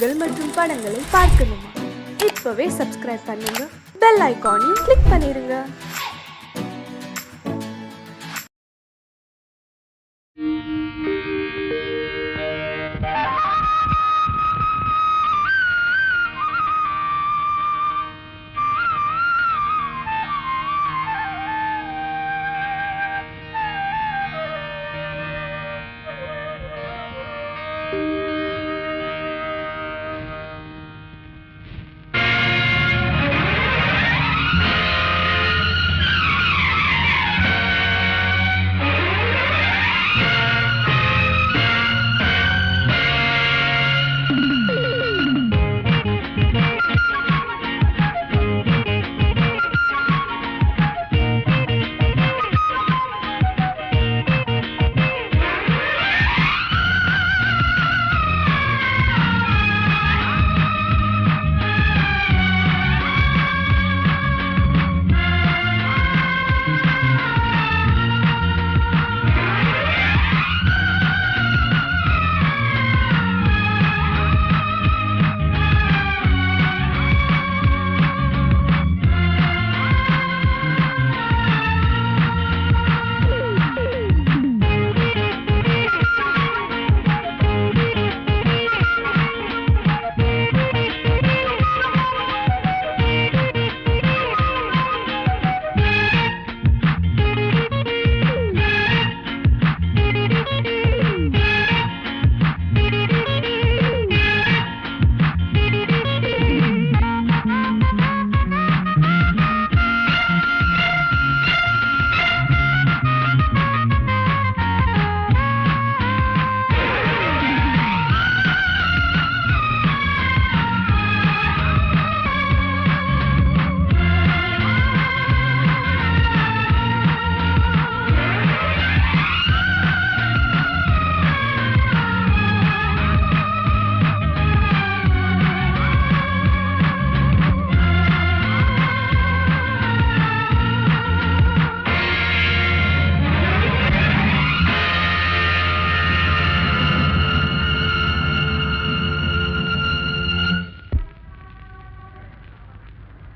நிகழ்ச்சிகள் மற்றும் படங்களை பார்க்கணுமா? இப்பவே சப்ஸ்கிரைப் பண்ணுங்க, பெல் ஐகானையும் கிளிக் பண்ணிருங்க.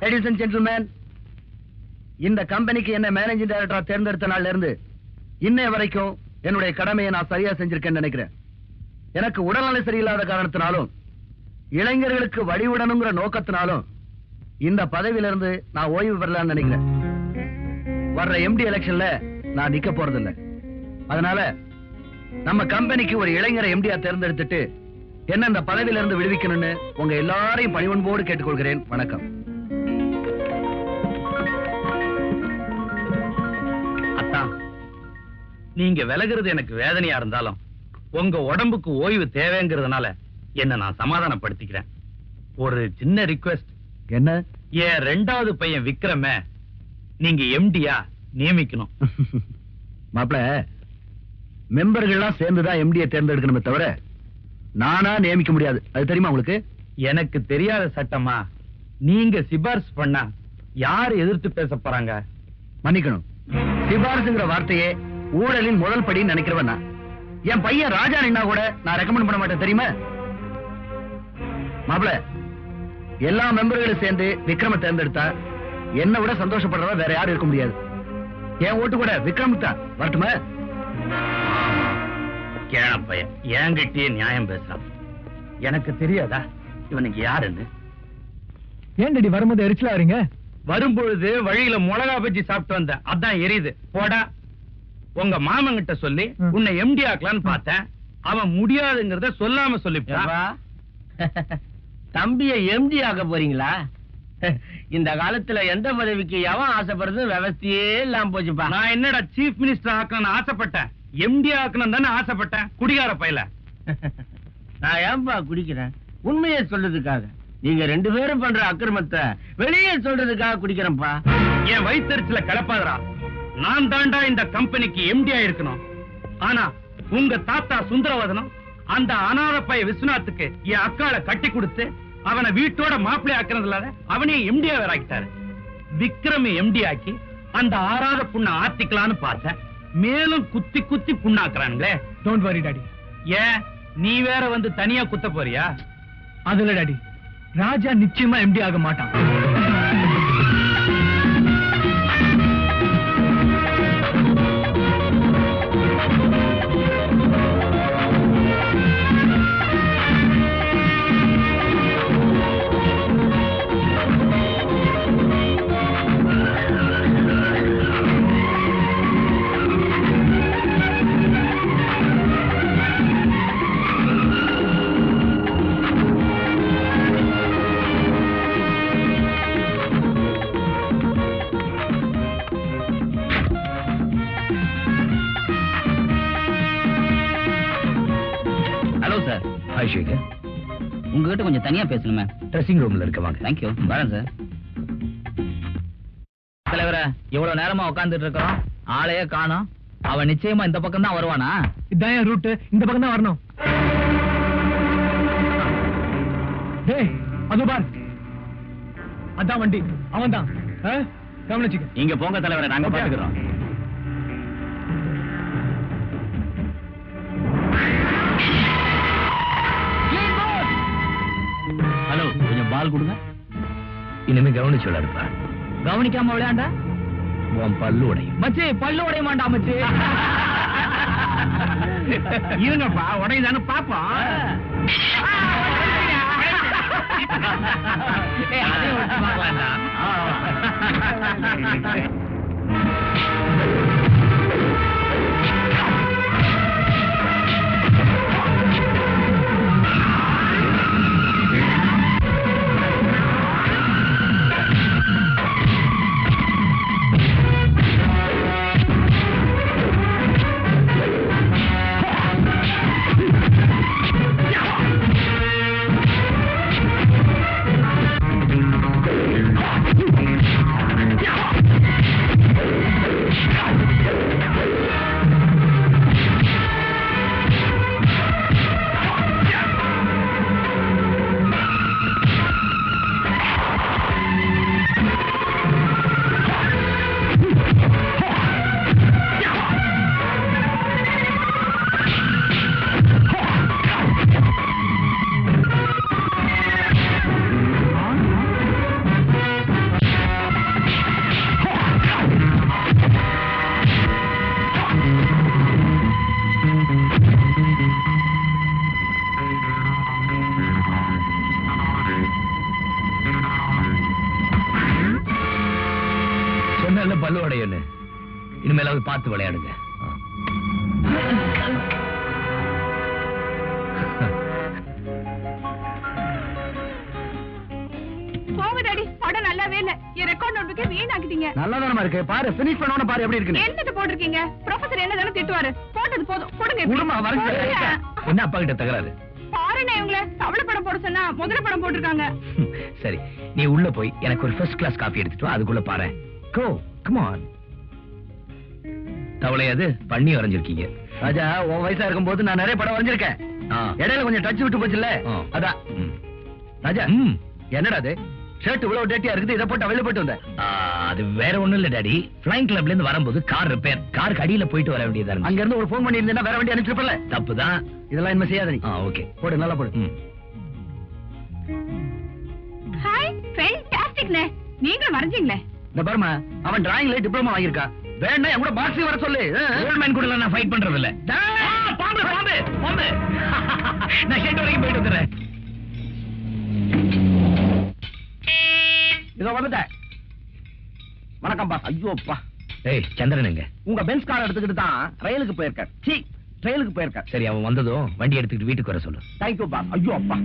Ladies and gentlemen, இந்த கம்பெனிக்கு என்ன மேனேஜிங் டைரக்டரா தேர்ந்தெடுத்த நாள்ல இருந்து இன்னை வரைக்கும் என்னுடைய கடமையை நான் சரியா செஞ்சிருக்கேன்னு நினைக்கிறேன். எனக்கு உடல்நிலை சரியில்லாத காரணத்தினாலும் இளைஞர்களுக்கு வழிவிடணுங்கிற நோக்கத்தினாலும் இந்த பதவியில இருந்து நான் ஓய்வு பெறலாம்னு நினைக்கிறேன். வர்ற எம்டி எலெக்ஷன்ல நான் நிக்க போறதில்லை. அதனால நம்ம கம்பெனிக்கு ஒரு இளைஞரை எம்டியா தேர்ந்தெடுத்துட்டு என்ன இந்த பதவியில இருந்து விடுவிக்கணும்னு உங்க எல்லாரையும் பணிவன்போடு கேட்டுக்கொள்கிறேன். வணக்கம். நீங்க விலகிறது எனக்கு வேதனையா இருந்தாலும் உங்க உடம்புக்கு ஓய்வு தேவைங்கிறதுனால என்ன நான் சமாதானப்படுத்திக்கிறேன். ஒரு சின்ன ரிக்வெஸ்ட். என்ன? என் ரெண்டாவது பையன் விக்ரம நீங்க எம்டியா நியமிக்கணும். மாப்பிள, மெம்பர்கள்லாம் சேர்ந்துதான் எம்டியை தேர்ந்தெடுக்கணுமே தவிர நானா நியமிக்க முடியாது. அது தெரியுமா உங்களுக்கு? எனக்கு தெரியாத சட்டமா? நீங்க சிபாரிசு பண்ணா யாரு எதிர்த்து பேச போறாங்க? மன்னிக்கணும், சிபாரிசுங்கிற வார்த்தையே ஊழலின் முதல் படி நினைக்கிறவன். என் பையன் ராஜா நின்னா கூட நான் ரெக்கமெண்ட் பண்ண மாட்டேன், தெரியுமா? மாப்பிள, எல்லா மெம்பர்களும் சேர்ந்து விக்ரம தேர்ந்தெடுத்தா என்ன விட சந்தோஷப்படுறதா வேற யாரும் இருக்க முடியாது. என் ஓட்டு கூட விக்ரம் தான். வரட்டுமா? கேன பையன் என்கிட்டயே நியாயம் பேசுறான். எனக்கு தெரியாதா இவனுக்கு யாருன்னு? ஏன்டி வரும்போது எரிச்சலா வரீங்க? வரும்பொழுது வழியில மிளகா பஜ்ஜி சாப்பிட்டு வந்தேன், அதான் எரியுது. போடா. உங்க மாமன் கிட்ட சொல்லி உன்னை எம்டி ஆக்கலான்னு பார்த்தேன், அவன் முடியாதுங்கிறத சொல்லாம சொல்லிவிட்டான். தம்பிய எம்டி ஆக்க போறீங்களா? இந்த காலத்துல எந்த பதவிக்கு எவன் ஆசைப்படுறது விவசாயே இல்லாம போச்சுப்பா. நான் என்னடா சீஃப் மினிஸ்டர் ஆக்கணும்னு ஆசைப்பட்டேன், எம்டி ஆக்கணும் தானே ஆசைப்பட்டேன். குடிகார பையல. நான் ஏன்பா குடிக்கிறேன்? உண்மையை சொல்றதுக்காக. நீங்க ரெண்டு பேரும் பண்ற அக்கிரமத்தை வெளியே சொல்றதுக்காக குடிக்கிறேன்ப்பா. என் வயிற்றுல கிளப்பாதரா. நான் தாண்டா இந்த கம்பெனிக்கு எம்டியா இருக்கணும். ஆனா உங்க தாத்தா சுந்தரவதனம் அந்த அனாதை பைய விஸ்வநாத்துக்கு என் அக்காளை கட்டி கொடுத்து அவனை வீட்டோட மாப்பிள்ளை ஆக்குறதுல அவனே எம்டியா வேற ஆக்கிட்டாரு. விக்ரம எம்டி ஆக்கி அந்த ஆறாத புண்ணை ஆத்திக்கலான்னு பார்த்தேன். மேலும் குத்தி குத்தி புண்ணாக்குறானுங்களே. Don't worry daddy. ஏன் நீ வேற வந்து தனியா குத்த போறியா? அதுல டாடி, ராஜா நிச்சயமா எம்டி ஆக மாட்டான். Hello sir. ஹாய் சேகர். உங்ககிட்ட கொஞ்சம் தனியா பேசணுமே. ட்ரெஸ்ஸிங் ரூம்ல இருக்க வாங்க. தேங்க்யூ. வரேன் சார். தலைவரே, இவ்வளவு நேரமா உட்கார்ந்துட்டு இருக்கோம், ஆளையே காணோம். அவன் நிச்சயமா இந்த பக்கம் தான் வருவானா? இதான் என் ரூட், இந்த பக்கம் தான் வரணும். டேய், அதோ பார், அதான் வண்டி, அவன் தான். கவனிச்சுக்க. இங்க போங்க தலைவரே, நாங்க பாத்துக்கிறோம். ஹலோ, கொஞ்சம் பால் கொடுங்க. இனிமே கவனிச்சு விளையாடுப்பா. கவனிக்காம விளையாண்டா உன் பல்லு உடையும். மச்சி, பல்லு உடைய மாட்டா மச்சி. இருங்கப்பா, உடையதானு பாப்போம். அதையும் வச்சு பார்க்கலாம்டா. சொன்ன பல்லு உடையன்னு. இனிமேலாவது பார்த்து விளையாடுங்க. போகுதாடி, படம் நல்லாவே இல்ல. என் ரெக்கார்ட் நோட்புக்கே வீணாக்கிட்டீங்க. நல்லதானமா இருக்கு. பாரு, பினிஷ் பண்ணவன பாரு எப்படி இருக்கு. என்னது போட்டிருக்கீங்க? ப்ரொஃபசர் என்னதானே திட்டுவாரு. போட்டது போதும், கொடுங்க. குடும்பம் போடுங்க. என்ன அப்பா கிட்ட தகராறு? பாருண்ணே, இவங்கள தவளை படம் போட சொன்னா முதல்ல படம் போட்டிருக்காங்க. சரி, நீ உள்ள போய் எனக்கு ஒரு ஃபர்ஸ்ட் கிளாஸ் காபி எடுத்துட்டு வா. அதுக்குள்ள பாரு. கோ, கம் ஆன். தவளை அது பண்ணி வரைஞ்சிருக்கீங்க. ராஜா, உன் வயசா இருக்கும்போது நான் நிறைய படம் வரைஞ்சிருக்கேன். இடையில கொஞ்சம் டச் விட்டு போச்சுல்ல, அதான். ராஜா, என்னடா அது ஷர்ட் இவ்வளவு டேட்டியா இருக்குது, இதை போட்டு வெளில போயிட்டு வந்த? அது வேற ஒண்ணும் இல்ல டாடி. ஃளைங் கிளப்ல இருந்து வரும்போது கார் ரிப்பேர், காருக்கு அடியில போயிட்டு வர வேண்டியதா இருந்து அங்க இருந்து ஒரு போன் பண்ணி இருந்தா வேற வண்டி அனுப்பிச்சிருப்பல. தப்புதான், இதெல்லாம் இனிமே செய்யாத நீ. ஓகே, போடு, நல்லா போடு. ஹாய், ஃபேண்டாஸ்டிக்ண்ணே. நீங்களும் வரைஞ்சீங்களே. இந்த பாருமா, அவன் டிராயிங்ல டிப்ளமா வாங்கியிருக்கா. வேணா என் கூட பாக்ஸிங் வர சொல்லு. கோல்ட்மேன் கூட நான் ஃபைட் பண்றது இல்ல. பாம்பு பாம்பு பாம்பு. நான் ஷெட் வரைக்கும் போயிட்டு வந்துடுறேன். இதோ வந்துட்டேன். வணக்கம் பா. ஐயோப்பா. ஏய், சந்திரன் எங்க? உங்க பென்ஸ் கார் எடுத்துக்கிட்டு தான் ரயிலுக்கு போயிருக்கார். சீ, ட்ரெயிலுக்கு போயிருக்கார். சரி, அவன் வந்ததும் வண்டி எடுத்துக்கிட்டு வீட்டுக்கு வர சொல்லு. தேங்க்யூ பா. ஐயோ அப்பா.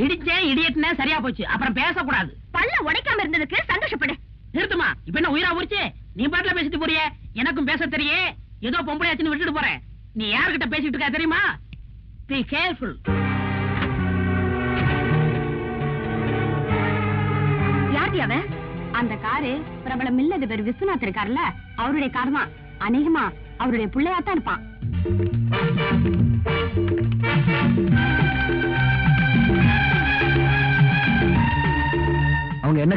இடிச்சேன் இடியட்னா சரியா போச்சு, அப்புறம் பேசக்கூடாது. பல்ல உடைக்காம இருந்ததுக்கு சந்தோஷப்படு. நிறுத்துமா, இப்ப என்ன உயிரா உரிச்சு நீ பாட்டுல பேசிட்டு போறிய? எனக்கும் பேச தெரியே, ஏதோ பொம்பளையாச்சுன்னு விட்டுட்டு போறேன். நீ யார்கிட்ட பேசிட்டு இருக்கா தெரியுமா? Be careful. யார்டி அவன்? அந்த காரு பிரபல மில்லதிபர் விஸ்வநாத் இருக்காருல்ல, அவருடைய கார் தான். அநேகமா அவருடைய பிள்ளையாத்தான் இருப்பான்.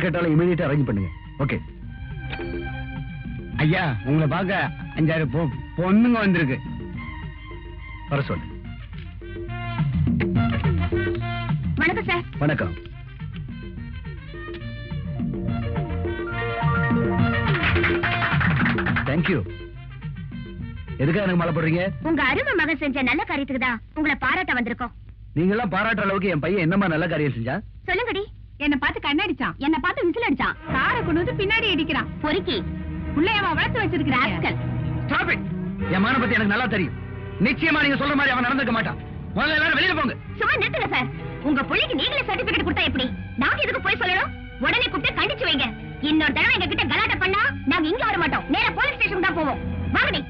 கேட்டாலும் இமீடியட்டா அரேஞ்ச் பண்ணுங்க. ஓகே ஐயா, உங்களை பார்க்க 5-6 பொண்ணுங்க வந்திருக்கு. வர சொல்லு. வணக்கம் சார். வணக்கம். தேங்க்யூ. எதுக்காக எனக்கு மாலை போடுறீங்க? உங்க அருமை மகன் செஞ்ச நல்ல காரியத்துக்கு தான் உங்களை பாராட்ட வந்திருக்கோம். நீங்க எல்லாம் பாராட்டுற அளவுக்கு என் பையன் என்னமா நல்ல காரியம் செஞ்சா? சொல்லுங்கடி. என்ன பார்த்து கண்ணடிச்சான், என்ன பார்த்து விசில் அடிச்சான், காரை கொண்டு வந்து பின்னாடி அடிக்கிறான், பொறுக்கி புள்ளையவா வளர்த்து வச்சிருக்கிறான். Stop it. என் மான பத்தி எனக்கு நல்லா தெரியும். நிச்சயமா நீங்க சொல்ற மாதிரி அவன் நடந்துக்க மாட்டான். முதல்ல எல்லாரும் வெளியில போங்க. சும்மா நிறுத்துங்க சார். உங்க பிள்ளைக்கு நீங்களே சர்டிபிகேட் கொடுத்தா எப்படி? நாங்க எதுக்கு போய் சொல்லணும்? உடனே கூப்பிட்டு கண்டிச்சு வைங்க. இன்னொரு தடவை எங்க கிட்ட கலாட்டை பண்ணா நாங்க இங்க வர மாட்டோம், நேரா போலீஸ் ஸ்டேஷன் தான் போவோம். வாங்கடி.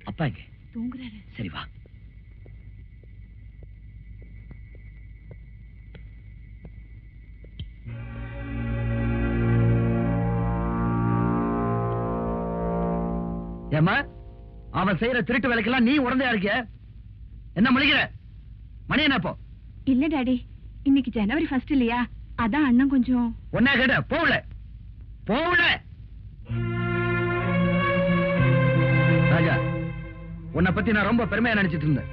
அப்பா இங்க தூங்குறாரு. சரி வா. ஏமா அவன் செய்யற திருட்டு வேலைக்கெல்லாம் நீ உடந்தையா இருக்கிய? என்ன முழிக்கிற? மணி என்ன இப்போ? இல்ல டாடி, இன்னைக்கு ஜனவரி 1 இல்லையா, அதான் அண்ணன் கொஞ்சம். ஒன்னா கேட்ட போகல போகல. ராஜா, உன்னை பத்தி நான் ரொம்ப பெருமையா நினைச்சிட்டு இருந்தேன்.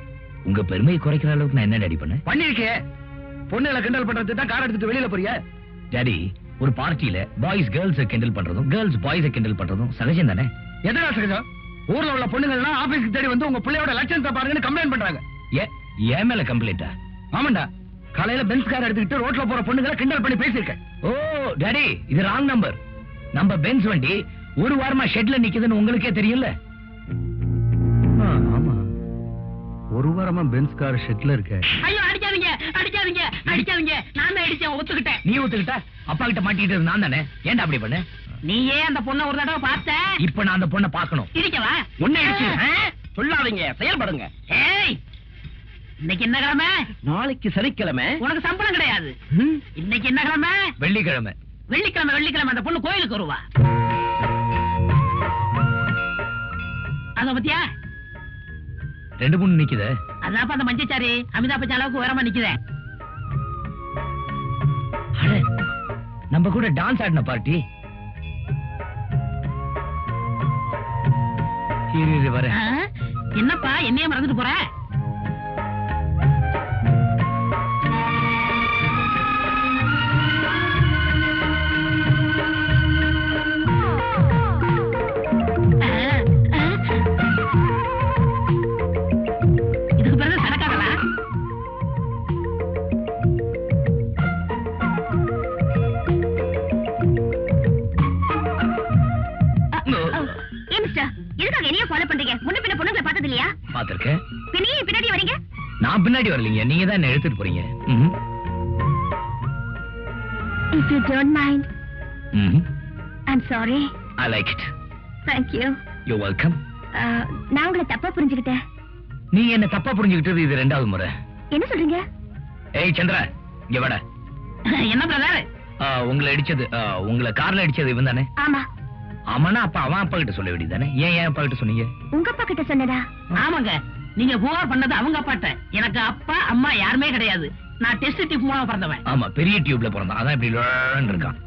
உங்க பெருமையை குறைக்கிற அளவுக்கு நான் என்ன டாடி பண்ணேன்? பண்ணிருக்கே. பொண்ணுகளை கிண்டல் பண்றதுக்கு தான் கார் எடுத்துட்டு வெளியில போறியா? டாடி, ஒரு பார்ட்டியில பாய்ஸ் கேர்ள்ஸ் கிண்டல் பண்றதும் கேர்ள்ஸ் பாய்ஸ் கிண்டல் பண்றதும் சகஜம் தானே? எதனா சகஜம்? ஊர்ல உள்ள பொண்ணுங்கள்லாம் ஆபீஸ்க்கு தேடி வந்து உங்க பிள்ளையோட லட்சணத்தை பாருங்கன்னு கம்ப்ளைண்ட் பண்றாங்க. ஏன் மேல கம்ப்ளைண்டா? ஆமாண்டா, காலையில பென்ஸ் கார் எடுத்துக்கிட்டு ரோட்ல போற பொண்ணுங்களை கிண்டல் பண்ணி பேசியிருக்கேன். ஓ டாடி, இது ராங் நம்பர். நம்ம பென்ஸ் வண்டி ஒரு வாரமா ஷெட்ல நிக்குதுன்னு உங்களுக்கே தெரியல. ஆமா, ஒரு வாரமா பென்ஸ் கார் ஷெட்ல இருக்க. ஐயோ அடிக்காதீங்க அடிக்காதீங்க அடிக்காதீங்க. நான் தான் அடிச்சேன், ஒத்துக்கிட்டேன். நீ ஒத்துக்கிட்ட? அப்பா கிட்ட மாட்டிக்கிட்டது நான் தானே. ஏன்டா அப்படி பண்ண? நீயே அந்த பொண்ணை ஒரு தடவை பார்த்த. இப்ப நான் அந்த பொண்ணை பார்க்கணும். இருக்கவா உன்னை அடிச்சு சொல்லாதீங்க, செயல்படுங்க. ஏய், இன்னைக்கு என்ன கிழமை? நாளைக்கு சனிக்கிழமை. உனக்கு சம்பளம் கிடையாது. இன்னைக்கு என்ன கிழமை? வெள்ளிக்கிழமை. வெள்ளிக்கிழமை வெள்ளிக்கிழமை அந்த பொண்ணு கோயிலுக்கு வருவா. அத பத்தியா 2-3 நிக்குது. அதான் அந்த மஞ்சச்சாரி அமிதாப் பச்சன் அளவுக்கு உயரமா நிக்குதே. நம்ம கூட டான்ஸ் ஆடின பார்ட்டி. வர என்னப்பா என்னைய மறந்துட்டு போற? இதுக்கு பிறகு சடக்காதலா? எதுக்காக என்னைய ஃபாலோ பண்றீங்க? முன்ன பின்ன பொண்ணுங்களை பார்த்தது இல்லையா? பாத்திருக்கேன். பின்னையே பின்னாடி வரீங்க. நான் பின்னாடி வரலீங்க, நீங்க தான் என்ன எடுத்துட்டு போறீங்க. If you don't mind, I'm sorry. I like it. Thank you. You're welcome. நான் உங்களை தப்பா புரிஞ்சுக்கிட்டேன். நீ என்ன தப்பா புரிஞ்சுக்கிட்டது இது 2வது முறை. என்ன சொல்றீங்க? ஏய் சந்திரா, இங்க வாடா. என்ன பிரதர்? உங்களை அடிச்சது, உங்களை கார்ல அடிச்சது இவன் தானே? ஆமா. ஆமாண்ணா, அப்ப அவன் அப்பா கிட்ட சொல்ல வேண்டியதானே? ஏன் அப்பா கிட்ட சொன்னீங்க? உங்க அப்பா கிட்ட சொன்னதா? ஆமாங்க, நீங்க புகார் பண்ணது அவங்க அப்பாட்ட. எனக்கு அப்பா அம்மா யாருமே கிடையாது. நான் டெஸ்ட் டியூப் மூலமா பிறந்தவன். ஆமா, பெரிய டியூப்ல பிறந்தான். அதான் இப்படி லோன்னு இருக்கான்.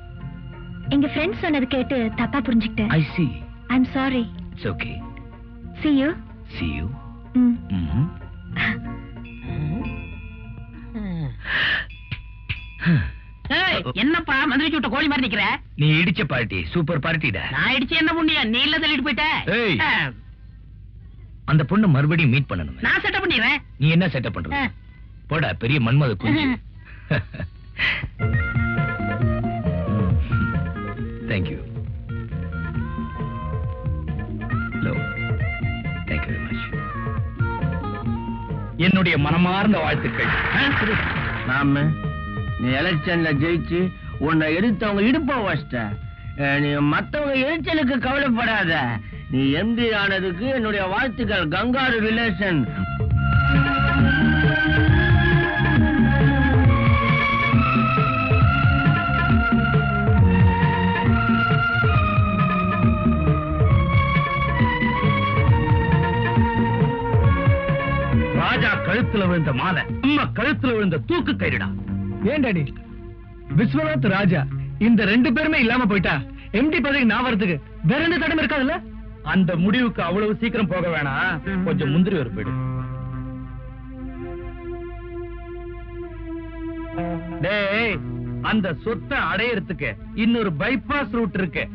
எங்க ஃப்ரெண்ட்ஸ் சொன்னது கேட்டு தப்பா புரிஞ்சுக்கிட்டேன். I see. I'm sorry. It's okay. See you. See you. ஏய், என்னப்பா மந்திரி விட்ட கோழி மாதிரி நிக்கிற? நீ இடிச்ச பார்ட்டி சூப்பர் பார்ட்டிடா. நான் இடிச்சு என்ன புண்ணியா? நீ இல்ல தள்ளிட்டு போயிட்ட. ஏய், அந்த பொண்ணு மறுபடியும் மீட் பண்ணணும். நான் செட்டப் பண்ணிடுறேன். நீ என்ன செட்டப் பண்ற? போடா பெரிய மன்மத குஞ்சு. Thank you. Hello. Thank you very much. என்னுடைய மனமார்ந்த வாழ்த்துக்கள். நாம நீ எலெக்ஷன்ல ஜெயிச்சு உன்னை எடுத்தவங்க இடுப்ப வச்சிட்ட. நீ மத்தவங்க எரிச்சலுக்கு கவலைப்படாத. நீ எம்பி ஆனதுக்கு என்னுடைய வாழ்த்துக்கள். Kangaroo relation. விழுந்த மாலை நம்ம கழுத்துல விழுந்த தூக்கு கயிறுடா. ஏன் டாடி, விஸ்வநாத் ராஜா இந்த 2 பேருமே இல்லாம போயிட்டா எம்டி பதவிக்கு நான் வரதுக்கு வேற எந்த தடம் இருக்காதுல்ல? அந்த முடிவுக்கு அவ்வளவு சீக்கிரம் போக வேணாம், கொஞ்சம் முந்திரி ஒரு போயிடு. டேய், அந்த சொத்தை அடையறதுக்கு இன்னொரு பைபாஸ் ரூட் இருக்கு.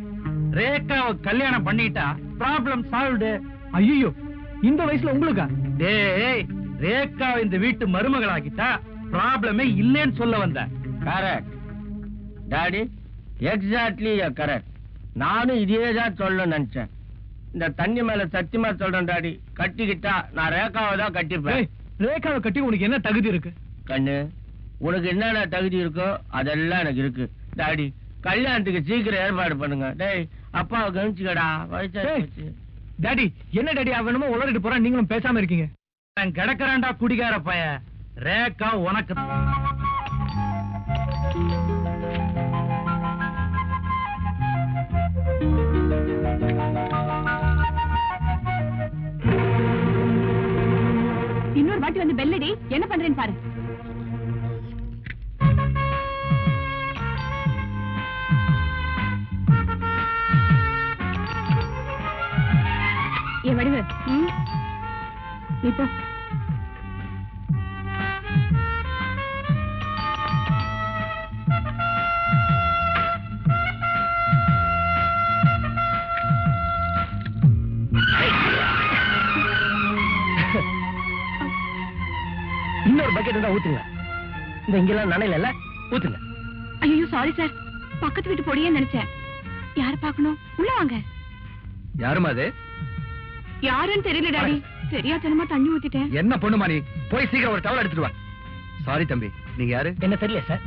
ரேகாவை கல்யாணம் பண்ணிட்டா ப்ராப்ளம் சால்வ்டு. ஐயோ, இந்த வயசுல உங்களுக்கா? டேய், ரேகாவை இந்த வீட்டு மருமகளாக்கிட்டா ப்ராப்ளமே இல்லைன்னு சொல்ல வந்த. Correct daddy, exactly correct. நானும் இதேதான் சொல்ல நினைச்சேன். இந்த தண்ணி மேல சத்தியமா சொல்றேன் டாடி, கட்டிக்கிட்டா நான் ரேகாவை தான் கட்டிப்பேன். ரேகாவை கட்டி உனக்கு என்ன தகுதி இருக்கு? கண்ணு, உனக்கு என்னென்ன தகுதி இருக்கோ அதெல்லாம் எனக்கு இருக்கு டாடி. கல்யாணத்துக்கு சீக்கிரம் ஏற்பாடு பண்ணுங்க. டேய், அப்பாவை கவனிச்சுக்கடா, வயசாச்சு. டாடி, என்ன டாடி அவனுமோ உளறிட்டு போறான், நீங்களும் பேசாம இருக்கீங்க. கிடக்குறான்டா குடிகார பைய. ரேகா உனக்கு இன்னொரு வாட்டி வந்து பெல்லடி, என்ன பண்றேன்னு பாரு. என் வடிவு, நீ போ. இன்னொரு பக்கெட் தான் ஊத்துங்க. இந்த இங்கெல்லாம் நனையில ஊத்துங்க. ஐயோ சாரி சார், பக்கத்து வீட்டு பொடியே நினைச்சேன். யார பாக்கணும்? உள்ள வாங்க. யாருமா அது? யாருன்னு தெரியல டாடி, தெரியாதனமா தண்ணி ஊத்திட்டேன். என்ன பொண்ணுமா நீ? போய் சீக்கிரம் ஒரு டவல் எடுத்துட்டு வா. சாரி தம்பி, நீங்க யாரு? என்ன தெரியல சார்.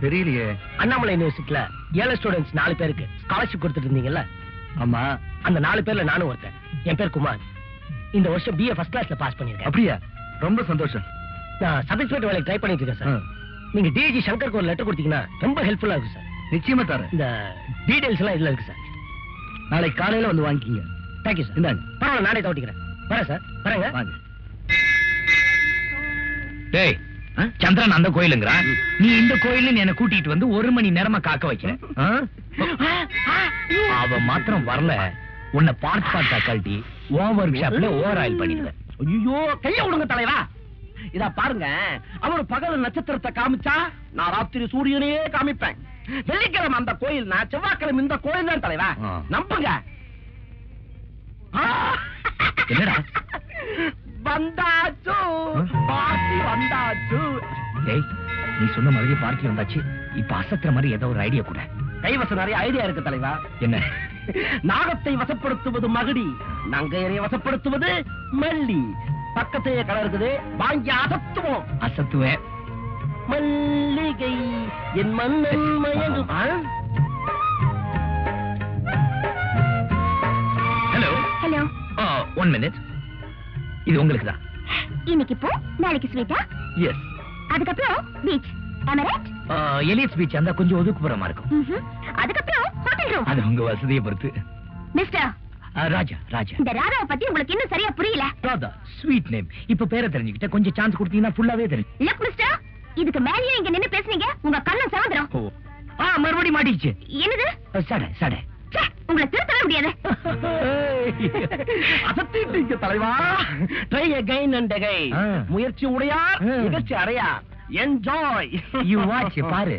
தெரியலையே. அண்ணாமலை யூனிவர்சிட்டில ஏழை ஸ்டூடெண்ட்ஸ் 4 பேருக்கு ஸ்காலர்ஷிப் கொடுத்துட்டு இருந்தீங்கல்ல? ஆமா. அந்த 4 பேர்ல நானும் ஒருத்தன். என் பேர் குமார். இந்த வருஷம் BA ஃபர்ஸ்ட் கிளாஸ்ல பாஸ் பண்ணிருக்கேன். அப்படியா? ரொம்ப சந்தோஷம். நான் சப் இன்ஸ்பெக்டர் வேலைக்கு ட்ரை பண்ணிட்டு இருக்கேன் சார். நீங்க DG சங்கருக்கு ஒரு லெட்டர் கொடுத்தீங்கன்னா ரொம்ப ஹெல்ப்ஃபுல்லா இருக்கும் சார். நிச்சயமா தரேன். இந்த டீடைல்ஸ் எல்லாம் இதுல இருக்கு சார். நாளைக்கு காலையில வந்து வாங்கிக்கிங்க. Thank you sir. இந்தாங்க. பரவாயில்ல, நானே தோட்டிக்கிறேன். வரேன் சார். வரேங்க. வாங்க. டேய், சந்திரன் அந்த கோயிலுங்கிறான். நீ இந்த கோயில்னு என்ன கூட்டிட்டு வந்து 1 மணி நேரமா காக்க வைக்கிறேன். அவ மாத்திரம் வரல, உன்னை பார்ட்டா கழட்டி ஓவர் ஷாப்ல ஓவர் ஆயில் பண்ணிடுவேன். ஐயோ, கைய விடுங்க தலைவா. இதா பாருங்க, அவர் பகல் நட்சத்திரத்தை காமிச்சா நான் ராத்திரி சூரியனையே காமிப்பேன். வெள்ளிக்கிழமை அந்த கோயில், நான் செவ்வாய்க்கிழமை இந்த கோயில் தான் தலைவா. நம்புங்க. என்னடா வந்தாச்சு, பார்ட்டி வந்தாச்சு. டேய், நீ சொன்ன மாதிரி பார்ட்டி வந்தாச்சு. இப்ப அசத்துற மாதிரி ஏதோ ஒரு ஐடியா கூட. கைவசம் நிறைய ஐடியா இருக்கு தலைவா. என்ன? நாகத்தை வசப்படுத்துவது மகுடி, நங்கையரை வசப்படுத்துவது மல்லி. பக்கத்தையே கடை இருக்குது, வாங்கி அசத்துவோம். அசத்துவேன். மல்லிகை என் மன்னன் மயங்கும். Hello hello. 1 மினிட். இது உங்களுக்கு தான். இன்னைக்கு போ, நாளைக்கு ஸ்வீட்டா? எஸ். அதுக்கப்புறம் beach. Am I right? Elliot's beach அந்த கொஞ்சம் ஒதுக்குப்புறமா இருக்கும். அதுக்கப்புறம் ஹோட்டல் ரூம். அது உங்க வசதியை பொறுத்து. மிஸ்டர் ராஜா. ராஜா. இந்த ராதாவை பத்தி உங்களுக்கு இன்னும் சரியா புரியல. Radha sweet name. இப்ப பேரை தெரிஞ்சுக்கிட்ட கொஞ்சம் சான்ஸ் கொடுத்தீங்கன்னா ஃபுல்லாவே தெரியும். லுக் மிஸ்டர், இதுக்கு மேலயே இங்க நின்னு பேசுனீங்க, உங்க கண்ணம் சாந்திரம். மறுபடியும் மாட்டிச்சு. என்னது? சடை சடை. உங்களை திருத்தவே முடியாது. அசத்திட்டீங்க தலைவா. Try again and again. முயற்சி உடையார் நிகழ்ச்சி அடையார். என்ஜாய். யூ வாட்ச் பாரு.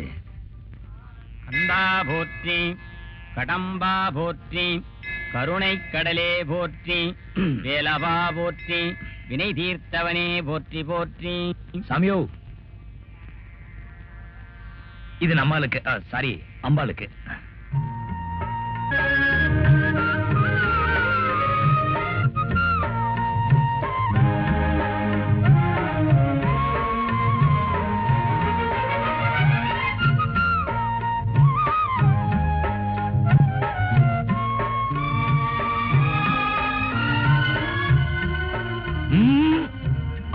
கந்தா போற்றி, கடம்பா போற்றி, கருணை கடலே போற்றி, வேலவா போற்றி, வினை தீர்த்தவனே போற்றி போற்றி. சாமியோ, இது நம்மளுக்கு, சாரி அம்பாளுக்கு.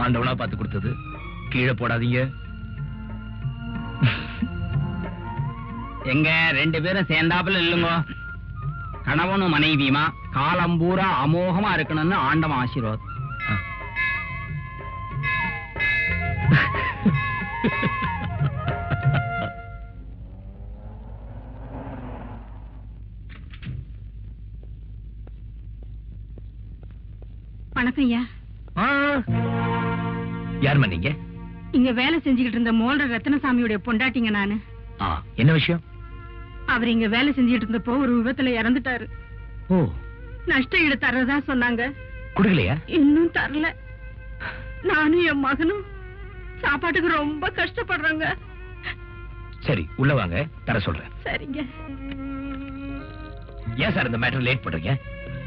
ஆண்டவனா பார்த்து கொடுத்தது, கீழே போடாதீங்க. எங்க 2 பேரும் சேர்ந்தாப்புல இல்லுங்க. கணவனும் மனைவியுமா காலம் பூரா அமோகமா இருக்கணும்னு ஆண்டவன் ஆசீர்வாதம். வணக்கம் ஐயா. யாருமா நீங்க? இங்க வேலை செஞ்சுக்கிட்டு இருந்த மோல்ற ரத்னசாமியுடைய பொண்டாட்டிங்க நானு. என்ன விஷயம்? அவர் இங்க வேலை செஞ்சுக்கிட்டு இருந்தப்போ ஒரு விபத்துல இறந்துட்டாரு. ஓ, நஷ்ட ஈடு தர்றதா சொன்னாங்க. குடுக்கலையா? இன்னும் தரல. நானும் என் மகனும் சாப்பாட்டுக்கு ரொம்ப கஷ்டப்படுறாங்க. சரி, உள்ள வாங்க, தர சொல்றேன். சரிங்க. ஏன் சார் இந்த மேட்டர் லேட் பண்றீங்க?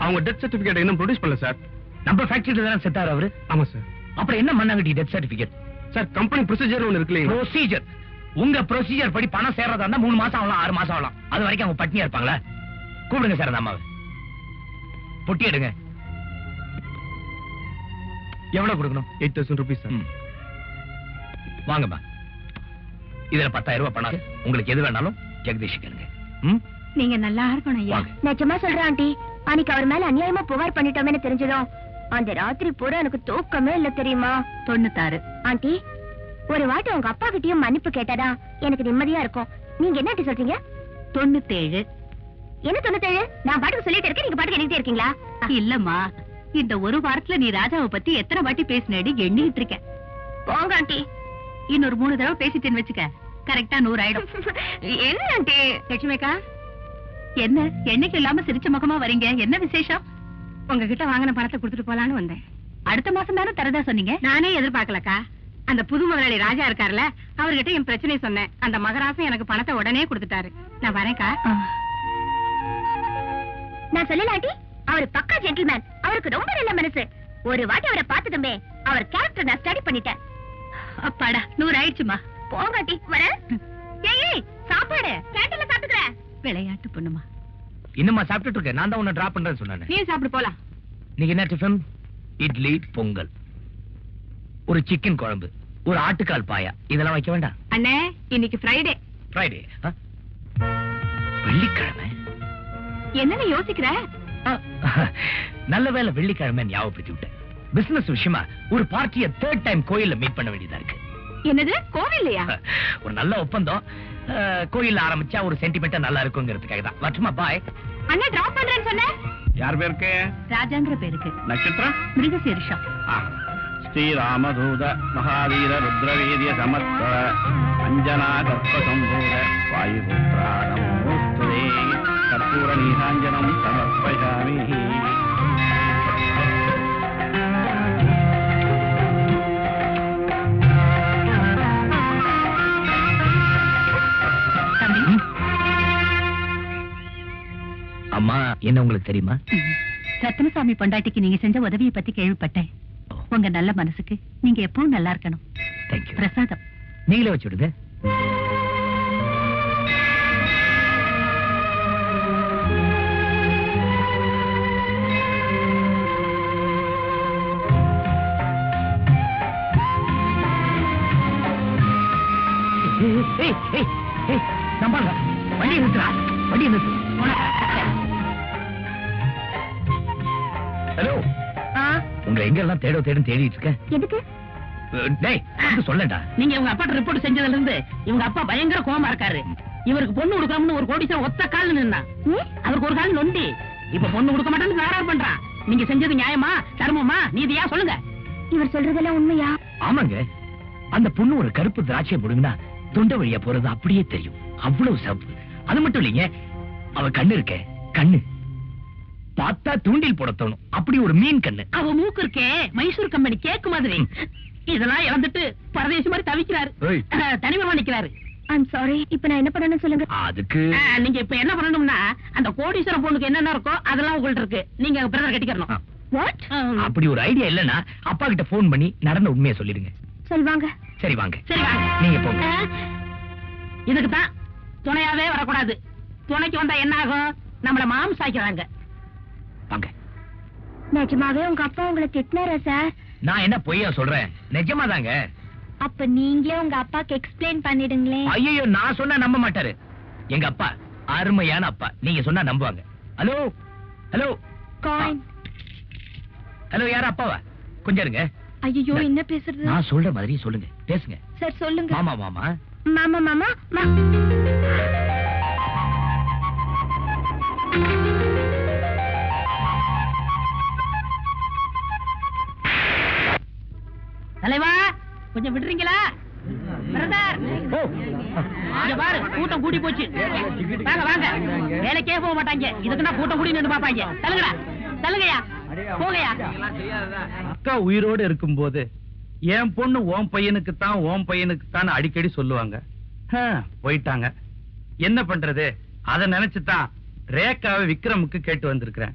அவங்க டெத் சர்டிபிகேட் இன்னும் ப்ரொடியூஸ் பண்ணல சார். நம்ம ஃபேக்டரியில தானே செத்தாரு அவரு. ஆமா சார். அப்புறம் என்ன பண்ணாங்க death certificate? Sir company procedure ஒன்னு இருக்கு. ப்ரொசீஜர்? உங்க ப்ரொசீஜர் படி பணம் சேர்றதா இருந்தா 3 மாசம் ஆகலாம், 6 மாசம் ஆகலாம். அது வரைக்கும் அவங்க பட்னியா இருப்பாங்களா? கூப்பிடுங்க சார் அந்த அம்மாவை. பொட்டி எடுங்க. எவ்வளவு கொடுக்கணும்? 8,000 rupees சார். வாங்கம்மா. இதுல 10,000 ரூபாய் பணம். உங்களுக்கு எது வேணாலும் ஜெகதீஷ் கேளுங்க. நீங்க நல்லா இருக்கணும் ஐயா. நிஜமா சொல்றேன் ஆண்டி, அன்னைக்கு அவர் மேல அநியாயமா புகார் பண்ணிட்டோமே தெரிஞ்சதும் அந்த ராத்திரி பூரா எனக்கு தூக்கமே இல்ல தெரியுமா? 96. ஆண்டி, ஒரு வாட்டி உங்க அப்பா கிட்டயும் மன்னிப்பு கேட்டாடா எனக்கு நிம்மதியா இருக்கும். நீங்க என்ன ஆண்டி சொல்றீங்க? 97. என்ன 97? நான் பாட்டுக்கு சொல்லிட்டு இருக்கேன், நீங்க பாட்டுக்கு எண்ணிட்டே இருக்கீங்களா? இல்லம்மா, இந்த ஒரு வாரத்துல நீ ராஜாவை பத்தி எத்தனை வாட்டி பேசினேடி எண்ணிட்டு இருக்க. போங்க ஆண்டி. இன்னொரு 3 தடவை பேசிட்டேன்னு வச்சுக்க, கரெக்டா 100 ஆயிடும். என்ன ஆண்டி? லட்சுமிக்கா, என்ன என்னைக்கு இல்லாம சிரிச்ச முகமா வரீங்க? என்ன விசேஷம்? உங்ககிட்ட வாங்கின பணத்தை கொடுத்துட்டு போலான்னு வந்தேன். அடுத்த மாசம் தானே தரதா சொன்னீங்க. நானே எதிர்பார்க்கலக்கா. அந்த புது முதலாளி ராஜா இருக்காருல, அவர்கிட்ட என் பிரச்சனையை சொன்னேன். அந்த மகராசன் எனக்கு பணத்தை உடனே கொடுத்துட்டாரு. நான் வரேன்க்கா. நான் சொல்லல ஆண்டி, அவர் பக்கா ஜென்டில்மேன். அவருக்கு ரொம்ப நல்ல மனசு. ஒரு வாட்டி அவரை பார்த்ததுமே அவர் கேரக்டர் நான் ஸ்டடி பண்ணிட்டேன். அப்பாடா, 100 ஆயிடுச்சுமா. போங்க ஆண்டி, வரேன். ஏய், சாப்பாடு கேண்டீன்ல சாப்பிட்டுக்கறேன். விளையாட்டு பொண்ணுமா. இன்னுமா சாப்பிட்டுட்டு இருக்க? நான் தான் உன்னை டிராப் பண்றேன்னு சொன்னேன். நீ சாப்பிடு போலாம். நீங்க என்ன டிஃபன்? இட்லி, பொங்கல், ஒரு சிக்கன் குழம்பு, ஒரு ஆட்டுக்கால் பாயா, இதெல்லாம் வைக்க வேண்டாம்? அண்ணே, இன்னைக்கு ஃப்ரைடே. ஃப்ரைடே? வெள்ளிக்கிழமை? என்னன்னு யோசிக்கிற? நல்ல வேளை வெள்ளிக்கிழமை ஞாபகப்படுத்தி விட்டேன். பிசினஸ் விஷயமா ஒரு பார்ட்டியை 3rd டைம் கோயில்ல மீட் பண்ண வேண்டியதா இருக்கு. என்னது, கோவில்லையா? ஒரு நல்ல ஒப்பந்தம். கோயில்ல ஆரம்பிச்சா ஒரு சென்டிமெண்டா நல்லா இருக்குங்கிறதுக்காக தான். வரட்டுமா? பாய். அண்ணே, டிராப் பண்றேன்னு சொன்ன. யார் பேருக்கு? ராஜாங்கிற பேருக்கு. நட்சத்திரம்? மிருகசீரிஷம். ஸ்ரீராமதூத மகாவீர ருத்ரவீரிய சமஸ்வர அஞ்சனா கர்ப்ப சம்பூத வாயுபுத்ராணம் மூர்த்ததே கற்பூர நீராஞ்சனம் சமர்ப்பயாமி. அம்மா, என்ன உங்களுக்கு தெரியுமா? ரத்னசாமி பொண்டாட்டிக்கு நீங்க செஞ்ச உதவியை பத்தி கேள்விப்பட்டேன். உங்க நல்ல மனசுக்கு நீங்க எப்பவும் நல்லா இருக்கணும். தேங்க்யூ. பிரசாதம் நீங்களே வச்சு விடுங்க. நம்பாங்க. வண்டியை நிறுத்துறா, வண்டியை நிறுத்து. ஹலோ, உங்களை எங்க எல்லாம் தேடும் தேடிட்டு இருக்கேன். எதுக்கு? டேய், சொல்லடா. நீங்க உங்க அப்பாட்ட ரிப்போர்ட் செஞ்சதுல இருந்து இவங்க அப்பா பயங்கர கோவமா இருக்காரு. இவருக்கு பொண்ணு கொடுக்கணும்னு ஒரு கோடிசா ஒத்த கால்ல நின்னான். அவருக்கு ஒரு கால் நொண்டி. இப்ப பொண்ணு கொடுக்க மாட்டேன்னு வேறார் பண்றான். நீங்க செஞ்சது நியாயமா, தர்மமா, நீதியா சொல்லுங்க. இவர் சொல்றதெல்லாம் உண்மையா? ஆமாங்க. அந்த பொண்ணு ஒரு கருப்பு திராட்சை போடுங்கன்னா தொண்டை வழியா போறது அப்படியே தெரியும். அவ்வளவு சிவப்பு. அது மட்டும் இல்லைங்க, அவ கண்ணு இருக்க, கண்ணு பார்த்தா தூண்டில் போட தோணும். அப்படி ஒரு மீன் கண்ணு. அவ மூக்கு இருக்கே, மைசூர் கம்பெனி கேக்கு மாதிரி. இதெல்லாம் இழந்துட்டு பரதேசி மாதிரி தவிக்கிறாரு. தனிமையா நிக்கிறாரு. I'm sorry. இப்ப நான் என்ன பண்ணணும் சொல்லுங்க. அதுக்கு நீங்க இப்ப என்ன பண்ணணும்னா, அந்த கோடீஸ்வரம் பொண்ணுக்கு என்னென்ன இருக்கோ அதெல்லாம் உங்கள்ட்ட இருக்கு. நீங்க பிரதர் கட்டிக்கணும். வாட்? அப்படி ஒரு ஐடியா இல்லன்னா அப்பா கிட்ட போன் பண்ணி நடந்த உண்மையை சொல்லிடுங்க. சொல்வாங்க. சரி வாங்க. சரி வாங்க. நீங்க போங்க. இதுக்கு தான் துணையாவே வரக்கூடாது. துணைக்கு வந்தா என்ன ஆகும்? நம்மள மாம்சாக்கிறாங்க. வாங்க. நிஜமாவே உங்க அப்பா உங்களை திட்டினாரா சார்? நான் என்ன பொய்யா சொல்றேன்? நிஜமாதாங்க. அப்ப நீங்களே உங்க அப்பாக்கு எக்ஸ்பிளைன் பண்ணிடுங்களே. ஐயோ, நான் சொன்னா நம்ப மாட்டாரு. எங்க அப்பா அருமையான அப்பா. நீங்க சொன்னா நம்புவாங்க. Hello hello coin. ஹலோ, யாரா அப்பாவா? கொஞ்சம் இருங்க. ஐயோ, என்ன பேசுறது? நான் சொல்ற மாதிரி சொல்லுங்க, பேசுங்க. சார் சொல்லுங்க. மாமா மாமா மாமா மாமா பாரு கூட்டம் கூடி போச்சு. வாங்க வாங்க, வேலைக்கே போக மாட்டாங்க, இதுக்குன்னா கூட்டம் கூடி நின்று பாப்பாங்க. தள்ளுங்கடா தள்ளுங்கயா, போகையா. அக்கா உயிரோடு இருக்கும்போது என் பொண்ணு ஓம் பையனுக்குத்தான் ஓம் பையனுக்குத்தான் அடிக்கடி சொல்லுவாங்க. போயிட்டாங்க, என்ன பண்றது? அத நினைச்சுதான் ரேகாவை விக்ரமுக்கு கேட்டு வந்திருக்கிறேன்.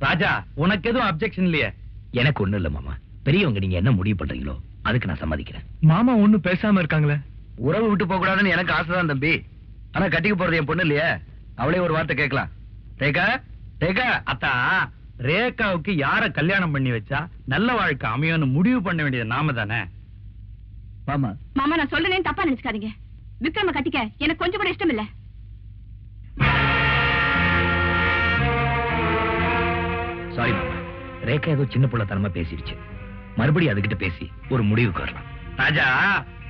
ராஜா, உனக்கு எதுவும் அப்செக்ஷன் இல்லையே? எனக்கு ஒண்ணு இல்ல மாமா. பெரியவங்க நீங்க என்ன முடிவு பண்றீங்களோ அதுக்கு நான் சம்மதிக்கிறேன். மாமா ஒண்ணும் பேசாம இருக்காங்களே. உறவு விட்டு போக கூடாதுன்னு எனக்கு ஆசைதான் தம்பி. ஆனா கட்டிக்க போறது என் பொண்ணு இல்லையே, அவளே ஒரு வார்த்தை கேட்கலாம். ரேகா ரேகா, அத்தா ரேகாவுக்கு யார கல்யாணம் பண்ணி வச்சா நல்ல வாழ்க்கை அமையும்னு முடிவு பண்ண வேண்டியது நாம தானே. மாமா மாமா, நான் சொல்றேன்னு தப்பா நினைச்சுக்காதீங்க. விக்ரம கட்டிக்க எனக்கு கொஞ்சம் கூட இஷ்டம் இல்ல. சாரி மாமா, ரேகா ஏதோ சின்ன புள்ளத்தனமா பேசிடுச்சு. மறுபடியும் அதுகிட்ட பேசி ஒரு முடிவுக்கு வரலாம். ராஜா,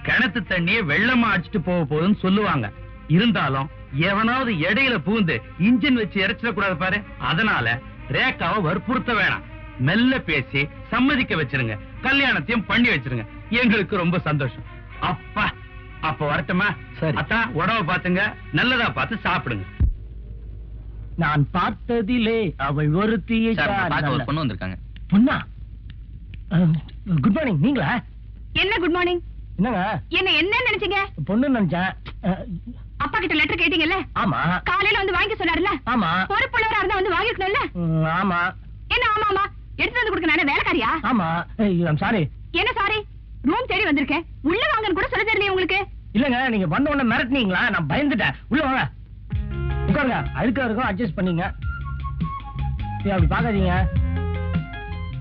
கிணத்து தண்ணியை வெள்ளமா அடிச்சுட்டு போக போகுதுன்னு சொல்லுவாங்க. இருந்தாலும் எவனாவது இடையில பூந்து இன்ஜின் வச்சு இறைச்சிடக்கூடாது பாரு. அதனால ரேகாவை வற்புறுத்த வேணாம், மெல்ல பேசி சம்மதிக்க வச்சிருங்க, கல்யாணத்தையும் பண்ணி வச்சிருங்க. எங்களுக்கு ரொம்ப சந்தோஷம். அப்பா, அப்ப வரட்டுமா? சரி. அத்தா, உடம்ப பாத்துங்க, நல்லதா பார்த்து சாப்பிடுங்க. நான் பார்த்ததிலே அவள் ஒருத்தியை ஒரு பொண்ணு வந்திருக்காங்க. பொண்ணா? Good morning. நீங்களா? என்ன குட் மார்னிங்? என்னங்க என்ன நினைச்சீங்க? பொண்ணு நினைச்சேன். அப்பா கிட்ட லெட்டர் கேட்டீங்கல்ல? ஆமா. காலையில வந்து வாங்கி சொன்னாருல்ல? ஆமா. பொறுப்புள்ளவரா இருந்தா வந்து வாங்கிக்கணும்ல? ஆமா. என்ன ஆமா ஆமா? எடுத்து வந்து கொடுக்க நானே வேலைக்காரியா? ஆமா. சாரி. என்ன சாரி? ரூம் தேடி வந்திருக்கேன், உள்ள வாங்கன்னு கூட சொல்ல தெரியல உங்களுக்கு. இல்லங்க, நீங்க வந்த உடனே மிரட்டினீங்களா, நான் பயந்துட்டேன். உள்ள வாங்க, உட்காருங்க. அழுக்கா இருக்கும், அட்ஜஸ்ட் பண்ணீங்க. அப்படி பாக்காதீங்க,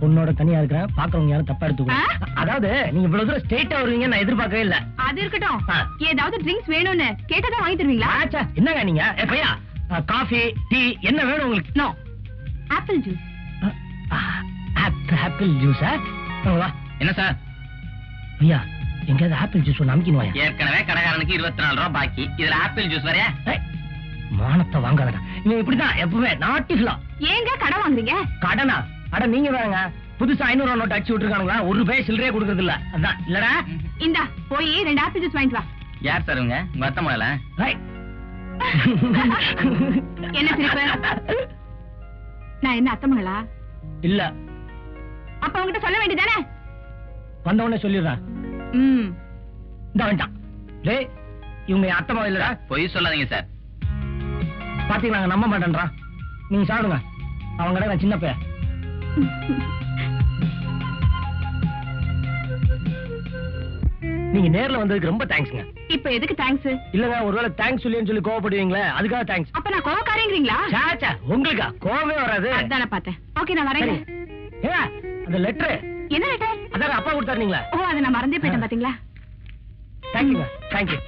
உன்னோட தனியா இருக்கிறேன், பாக்குறவங்க யாரும் தப்பா எடுத்துக்கோ. அதாவது நீங்க இவ்வளவு தூரம் ஸ்ட்ரெயிட்டா வருவீங்க நான் எதிர்பார்க்கவே இல்ல. அது இருக்கட்டும், ஏதாவது ட்ரிங்க்ஸ் வேணும்னு கேட்டதா வாங்கி தருவீங்களா? ஆச்சா, என்னங்க நீங்க? பையா, காஃபி டீ என்ன வேணும் உங்களுக்கு? No, apple juice. ஆப்பிள் ஜூஸா? என்ன சார்? ஐயா, எங்கயாவது ஆப்பிள் ஜூஸ் ஒன்று அமுக்கின்னு வாயா. ஏற்கனவே கடைக்காரனுக்கு 24 ரூபாய் பாக்கி, இதுல ஆப்பிள் ஜூஸ் வரையா? மானத்தை வாங்காதடா, இவன் இப்படிதான் எப்பவுமே நாட்டிகளா. ஏங்க கடன் வாங்குறீங்க? கடனா? அட நீங்க வேறங்க, புதுசா 500 ரூபாய் நோட்டு அடிச்சு விட்டுருக்காங்களா, ஒரு ரூபாய் சில்லறையே கொடுக்கறது இல்ல. அதான் இல்லடா. இந்தா போய் 2 ஆப்பிள் ஜூஸ் வாங்கிட்டு வா. யார் சார் இவங்க? உங்க அத்தை மகளா? என்ன சிரிப்பு? நான் என்ன அத்தை மகளா? இல்ல. அப்ப உங்ககிட்ட சொல்ல வேண்டியதானே? வந்த உடனே சொல்லிடுறேன். இந்த வேண்டாம். டேய், இவங்க என் அத்தை மகள் இல்லடா. பொய் சொல்லாதீங்க சார். பாத்தீங்களா, நம்ப மாட்டேன்றான். நீங்க சாப்பிடுங்க, அவங்க நான் சின்ன பையன். நீங்க நேர்ல வந்ததுக்கு ரொம்ப தேங்க்ஸ்ங்க. இப்ப எதுக்கு தேங்க்ஸ்? இல்லங்க, ஒருவேளை தேங்க்ஸ் சொல்லின்னு சொல்லி கோவப்படுவீங்களே, அதுக்காக தேங்க்ஸ். அப்ப நான் கோவக்காரங்கிறீங்களா? சாச்சா, உங்களுக்கா கோவமே வராது. அதான பார்த்தேன். ஓகே, நான் வரேன். ஏ, அந்த லெட்டர் என்ன லெட்டர்? அதான் அப்பா கொடுத்தாருங்களா? ஓ, அதை நான் மறந்தே போயிட்டேன் பாத்தீங்களா? தேங்க்யூங்க. தேங்க்யூ.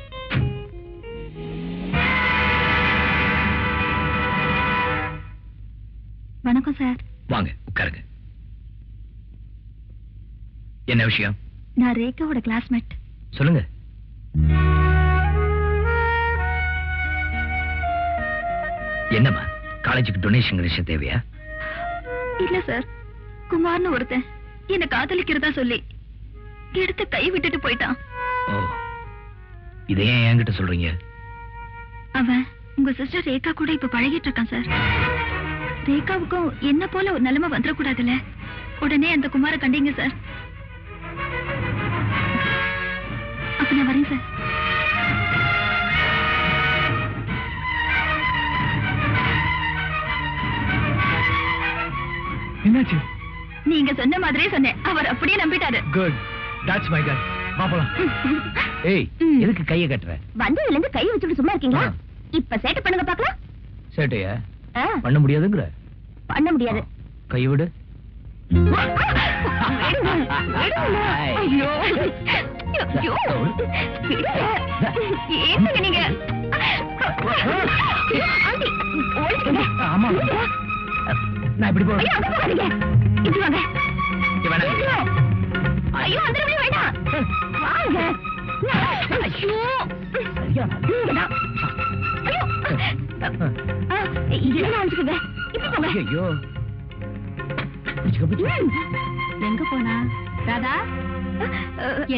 வணக்கம் சார். வாங்க உட்காருங்க. என்ன விஷயம்? நான் ரேகாவோட கிளாஸ்மேட். சொல்லுங்க. என்னம்மா, காலேஜுக்கு டொனேஷன் விஷயம் தேவையா? இல்ல சார், குமார்னு ஒருத்தன் என்ன காதலிக்கிறதா சொல்லி எடுத்து கை விட்டுட்டு போயிட்டான். ஓ, இதை ஏன் என்கிட்ட சொல்றீங்க? அவன் உங்க சிஸ்டர் ரேகா கூட இப்ப பழகிட்டு இருக்கான் சார். ரேகாவுக்கும் என்ன போல ஒரு நிலைமை வந்துடக்கூடாதுல்ல, உடனே அந்த குமார கண்டீங்க சார். அப்ப நான் வரேன் சார். என்னாச்சு? நீங்க சொன்ன மாதிரியே சொன்னேன், அவர் அப்படியே நம்பிட்டாரு. குட், தட்ஸ் மை கன். பாப்பலாம். ஏய், எதுக்கு கையை கட்டுற? வந்ததுல இருந்து கை வச்சுட்டு சும்மா இருக்கீங்களா? இப்ப சேட்டை பண்ணுங்க பாக்கலாம். சேட்டையா? பண்ண முடியாதுங்கிற? பண்ண முடியாது. கை விடு. ஐயோ, என்னங்க நீங்க? ஆமா, நான் இப்படி போறேன். இப்படி வாங்க. ஐயோ, அந்த வேண்டாம், வாங்க. ஐயோ, ஐயோ, எங்க போனா? ராதா,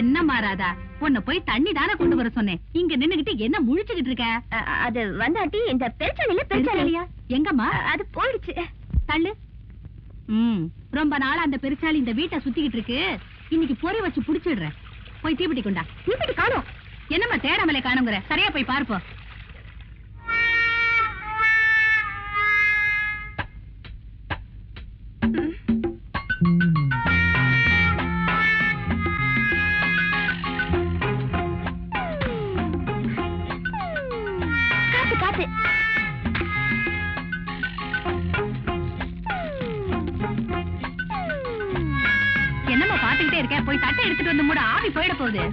என்ன மாறாதா, உன்னை போய் தண்ணி தானே கொண்டு வர சொன்னேன். இங்க நின்னுகிட்டு என்ன முழிச்சுக்கிட்டு இருக்க? அது வந்தாட்டி இந்த பெருச்சாலியா எங்கம்மா? அது போயிடுச்சு. தள்ளு. ரொம்ப நாளா அந்த பெருச்சாலி இந்த வீட்டை சுத்திக்கிட்டு இருக்கு. இன்னைக்கு பொறி வச்சு புடிச்சிடுறேன். போய் தீப்பெட்டி கொண்டா. தீப்பெட்டி காணோம். என்னம்மா தேடாமலே காணுங்கிற? சரியா போய் பார்ப்போம். காத்து என்னம்மா பாத்துக்கிட்டே இருக்க? போய் தட்டை எடுத்துட்டு வந்து மூட. ஆவி போயிட போகுது.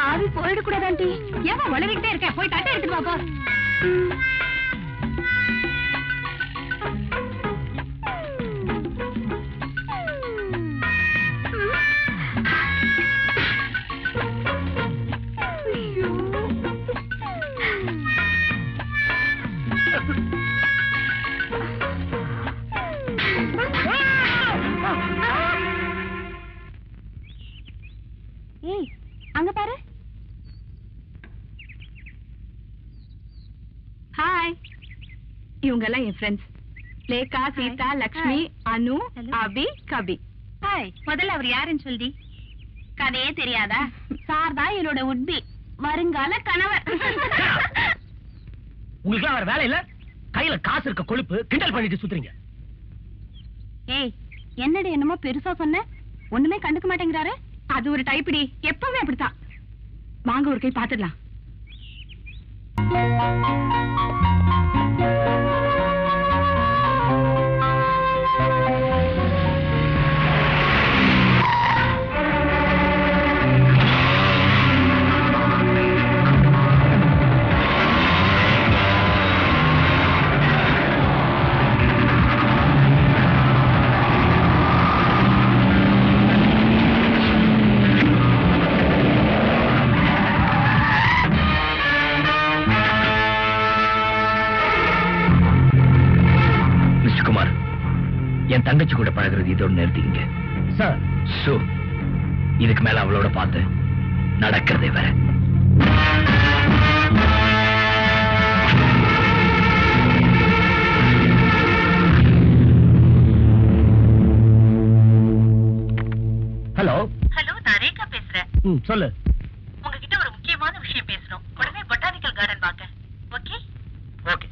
ஆவி போயிடக்கூடாது ஆண்டி. ஏமா வளரிக்கிட்டே இருக்க? போய் தட்டை எடுத்துட்டு வா போ. ஏய், அங்க பாரு. ஹாய். இவங்க எல்லாம் என் ஃப்ரெண்ட்ஸ். லேகா, சீதா, லக்ஷ்மி, அனு, அபி, கபி. ஹாய். முதல்ல அவர் யாருன்னு சொல்லி. கதையே தெரியாதா? சார் தான் என்னோட உட்பி, வருங்கால கணவர். உங்களுக்கு வேற வேலை இல்ல? கையில காசு இருக்க கொழுப்பு கிண்டல் பண்ணிட்டு சுத்துறீங்க. ஏய், என்னடி என்னமோ பெருசா சொன்ன, ஒண்ணுமே கண்டுக்க மாட்டேங்கிறாரு. அது ஒரு டைப்டி, எப்பவுமே அப்படித்தான். வாங்க ஒரு கை பாத்துடலாம். என் தங்கச்சி கூட பழகிறது இதோட நிறுத்திங்க சார். சோ இதுக்கு மேல அவளோட பார்த்து நடக்கிறதே வேற. ஹலோ ஹலோ, நான் ரேகா பேசுறேன். சொல்லு. உங்ககிட்ட ஒரு முக்கியமான விஷயம் பேசணும். உடனே பொட்டானிக்கல் கார்டன் வாங்க. ஓகே? ஓகே.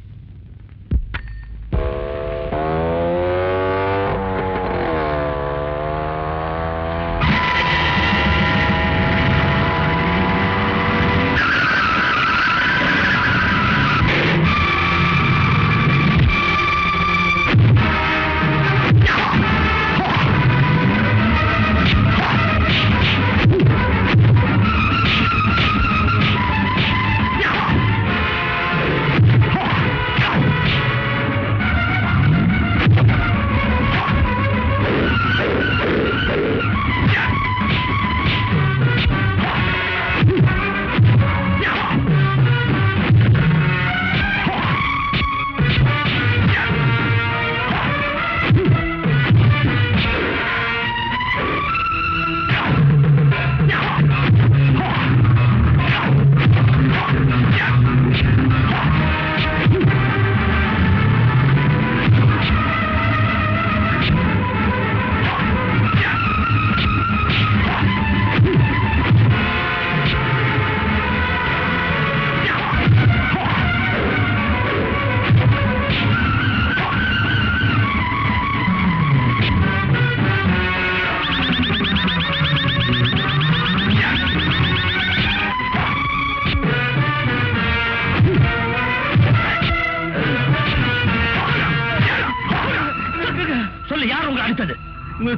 சொல்லு, யார் உங்களை அடித்தது?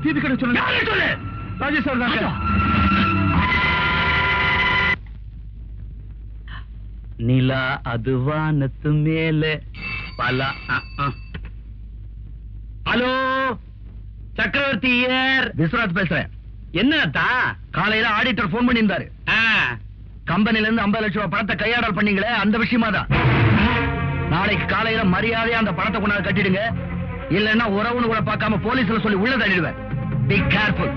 தீபி கடை சொல்லு. சொல்லு. ராஜேஷ் சார் தான். நிலா அது வானத்து மேலே பல. ஹலோ, சக்கரவர்த்தி விஸ்வநாத் பேசுறேன். என்னத்தா? காலையில ஆடிட்டர் போன் பண்ணியிருந்தாரு. கம்பெனில இருந்து 50 லட்சம் ரூபாய் பணத்தை கையாடல் பண்ணீங்களே, அந்த விஷயமா தான். நாளைக்கு காலையில மரியாதையா அந்த பணத்தை கொண்டாந்து கட்டிடுங்க. இல்லன்னா உறவுன்னு கூட பார்க்காம போலீஸ்ல சொல்லி உள்ள தள்ளிடுவேன். Be careful.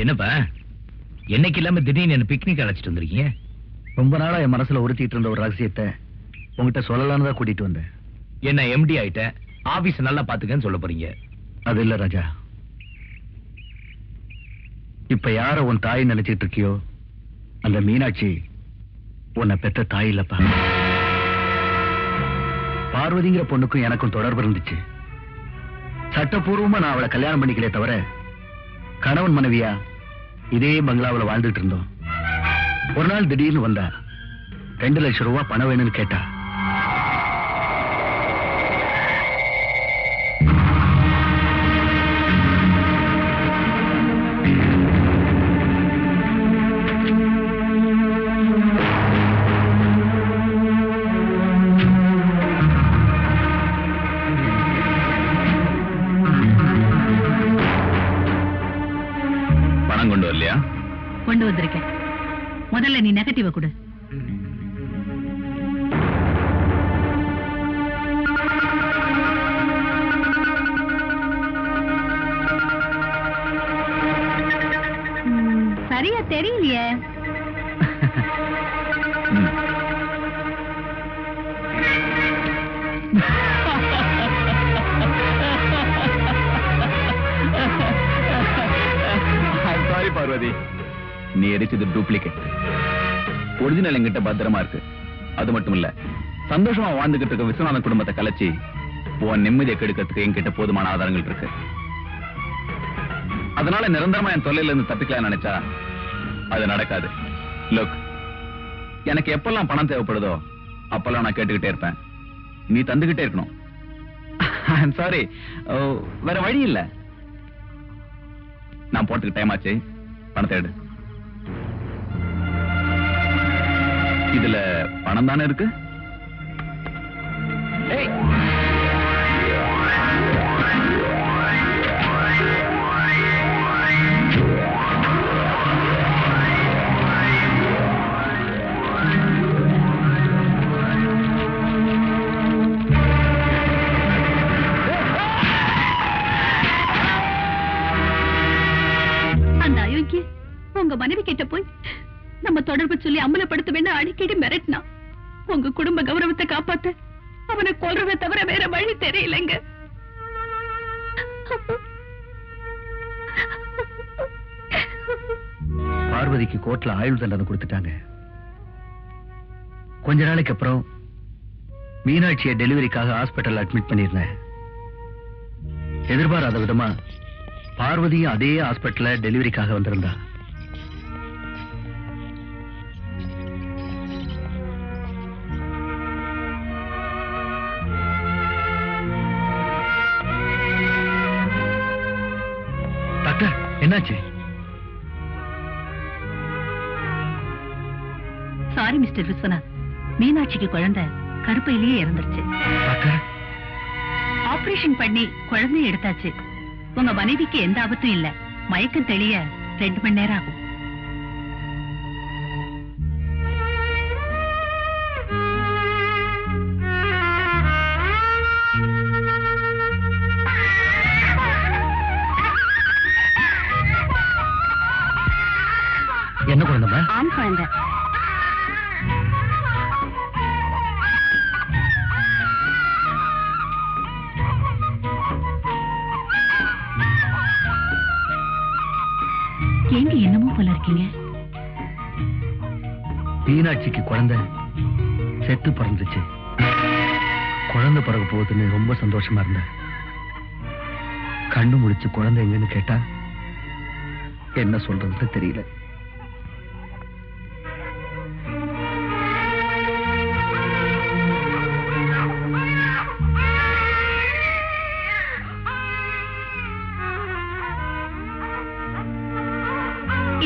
என்னப்பா என்னைக்கு இல்லாம திடீர்னு என்ன பிக்னிக் அழைச்சிட்டு வந்திருக்கீங்க? ரொம்ப நாளா என் மனசுல உறுத்திட்டு இருந்த ஒரு ரகசியத்தை உங்ககிட்ட சொல்லலாம்னு தான் கூட்டிட்டு வந்தேன். என்ன எம்டி ஆயிட்டேன், ஆபீஸ் நல்லா பாத்துக்கன்னு சொல்ல போறீங்க? அது இல்ல ராஜா, இப்ப யார உன் தாய் நினைச்சிட்டு இருக்கியோ அந்த மீனாட்சி உன்னை பெத்த தாய் இல்லப்பா. பார்வதிங்கிற பொண்ணுக்கும் எனக்கும் தொடர்பு இருந்துச்சு. சட்டப்பூர்வமா நான் அவளை கல்யாணம் பண்ணிக்கலே தவிர கணவன் மனைவியா இதே பங்களாவில் வாழ்ந்துட்டு இருந்தோம். ஒரு நாள் திடீர்னு வந்தா 2 லட்சம் ரூபாய் பணம் வேணும்னு கேட்டா. பணம் கொண்டு வரலையா? கொண்டு வந்திருக்கேன். முதல்ல நீ நெகட்டிவ கொடு. சரியா தெரியலையே. சாரி பார்வதி, நீ எரிச்சது டூப்ளிகேட். ஒரிஜினல் என்கிட்ட பத்திரமா இருக்கு. அது மட்டும் இல்ல, சந்தோஷமா வாழ்ந்துகிட்டு இருக்க விஸ்வநாதன் குடும்பத்தை கலைச்சி உன் நிம்மதியை கெடுக்கிறதுக்கு என்கிட்ட போதுமான ஆதாரங்கள் இருக்கு. அதனால நிரந்தரமா என் தொல்லையில இருந்து தப்பிக்கலாம் நினைச்சா அது நடக்காது. லுக், எனக்கு எப்பெல்லாம் பணம் தேவைப்படுதோ அப்பெல்லாம் நான் கேட்டுக்கிட்டே இருப்பேன். நீ தந்துகிட்டே இருக்கணும். சாரி, வேற வழி இல்ல. நான் போறதுக்கு டைம் ஆச்சு, பணத்தை எடு. இதுல பணம் தானே இருக்கு. ஏய், அந்த அயோக்கிய உங்க மனைவி கிட்ட போய் நம்ம தொடர்பு சொல்லி அமலப்படுத்த வேண்டாம் அடிக்கடி மிரட்டினா. உங்க குடும்ப கௌரவத்தை காப்பாத்த அவனை கொல்றதை தவிர வேற வழி தெரியலங்க. பார்வதிக்கு கோர்ட்ல ஆயுள் தண்டனை கொடுத்துட்டாங்க. கொஞ்ச நாளைக்கு அப்புறம் மீனாட்சியை டெலிவரிக்காக ஹாஸ்பிட்டல் அட்மிட் பண்ணிருந்தேன். எதிர்பாராத விதமா பார்வதியும் அதே ஹாஸ்பிட்டல்ல டெலிவரிக்காக வந்திருந்தா. டாக்டர், என்னாச்சு? சாரி மிஸ்டர் விஸ்வநாத், மீனாட்சிக்கு குழந்தை கருப்பையிலேயே இறந்துருச்சு. டாக்டர், ஆபரேஷன் பண்ணி குழந்தைய எடுத்தாச்சு. உங்க மனைவிக்கு எந்த ஆபத்தும் இல்ல. மயக்கம் தெளிய 2 மணி நேரம் ஆகும். என்ன குழந்தை? ஆண் குழந்தை. ஏங்க என்னமோ போல இருக்கீங்க? மீனாட்சிக்கு குழந்தை செத்து பிறந்துச்சு. குழந்தை பிறகு போகுதுன்னு ரொம்ப சந்தோஷமா இருந்தேன். கண்ணு முடிச்சு குழந்தை எங்கன்னு கேட்டா என்ன சொல்றதுன்னு தெரியல.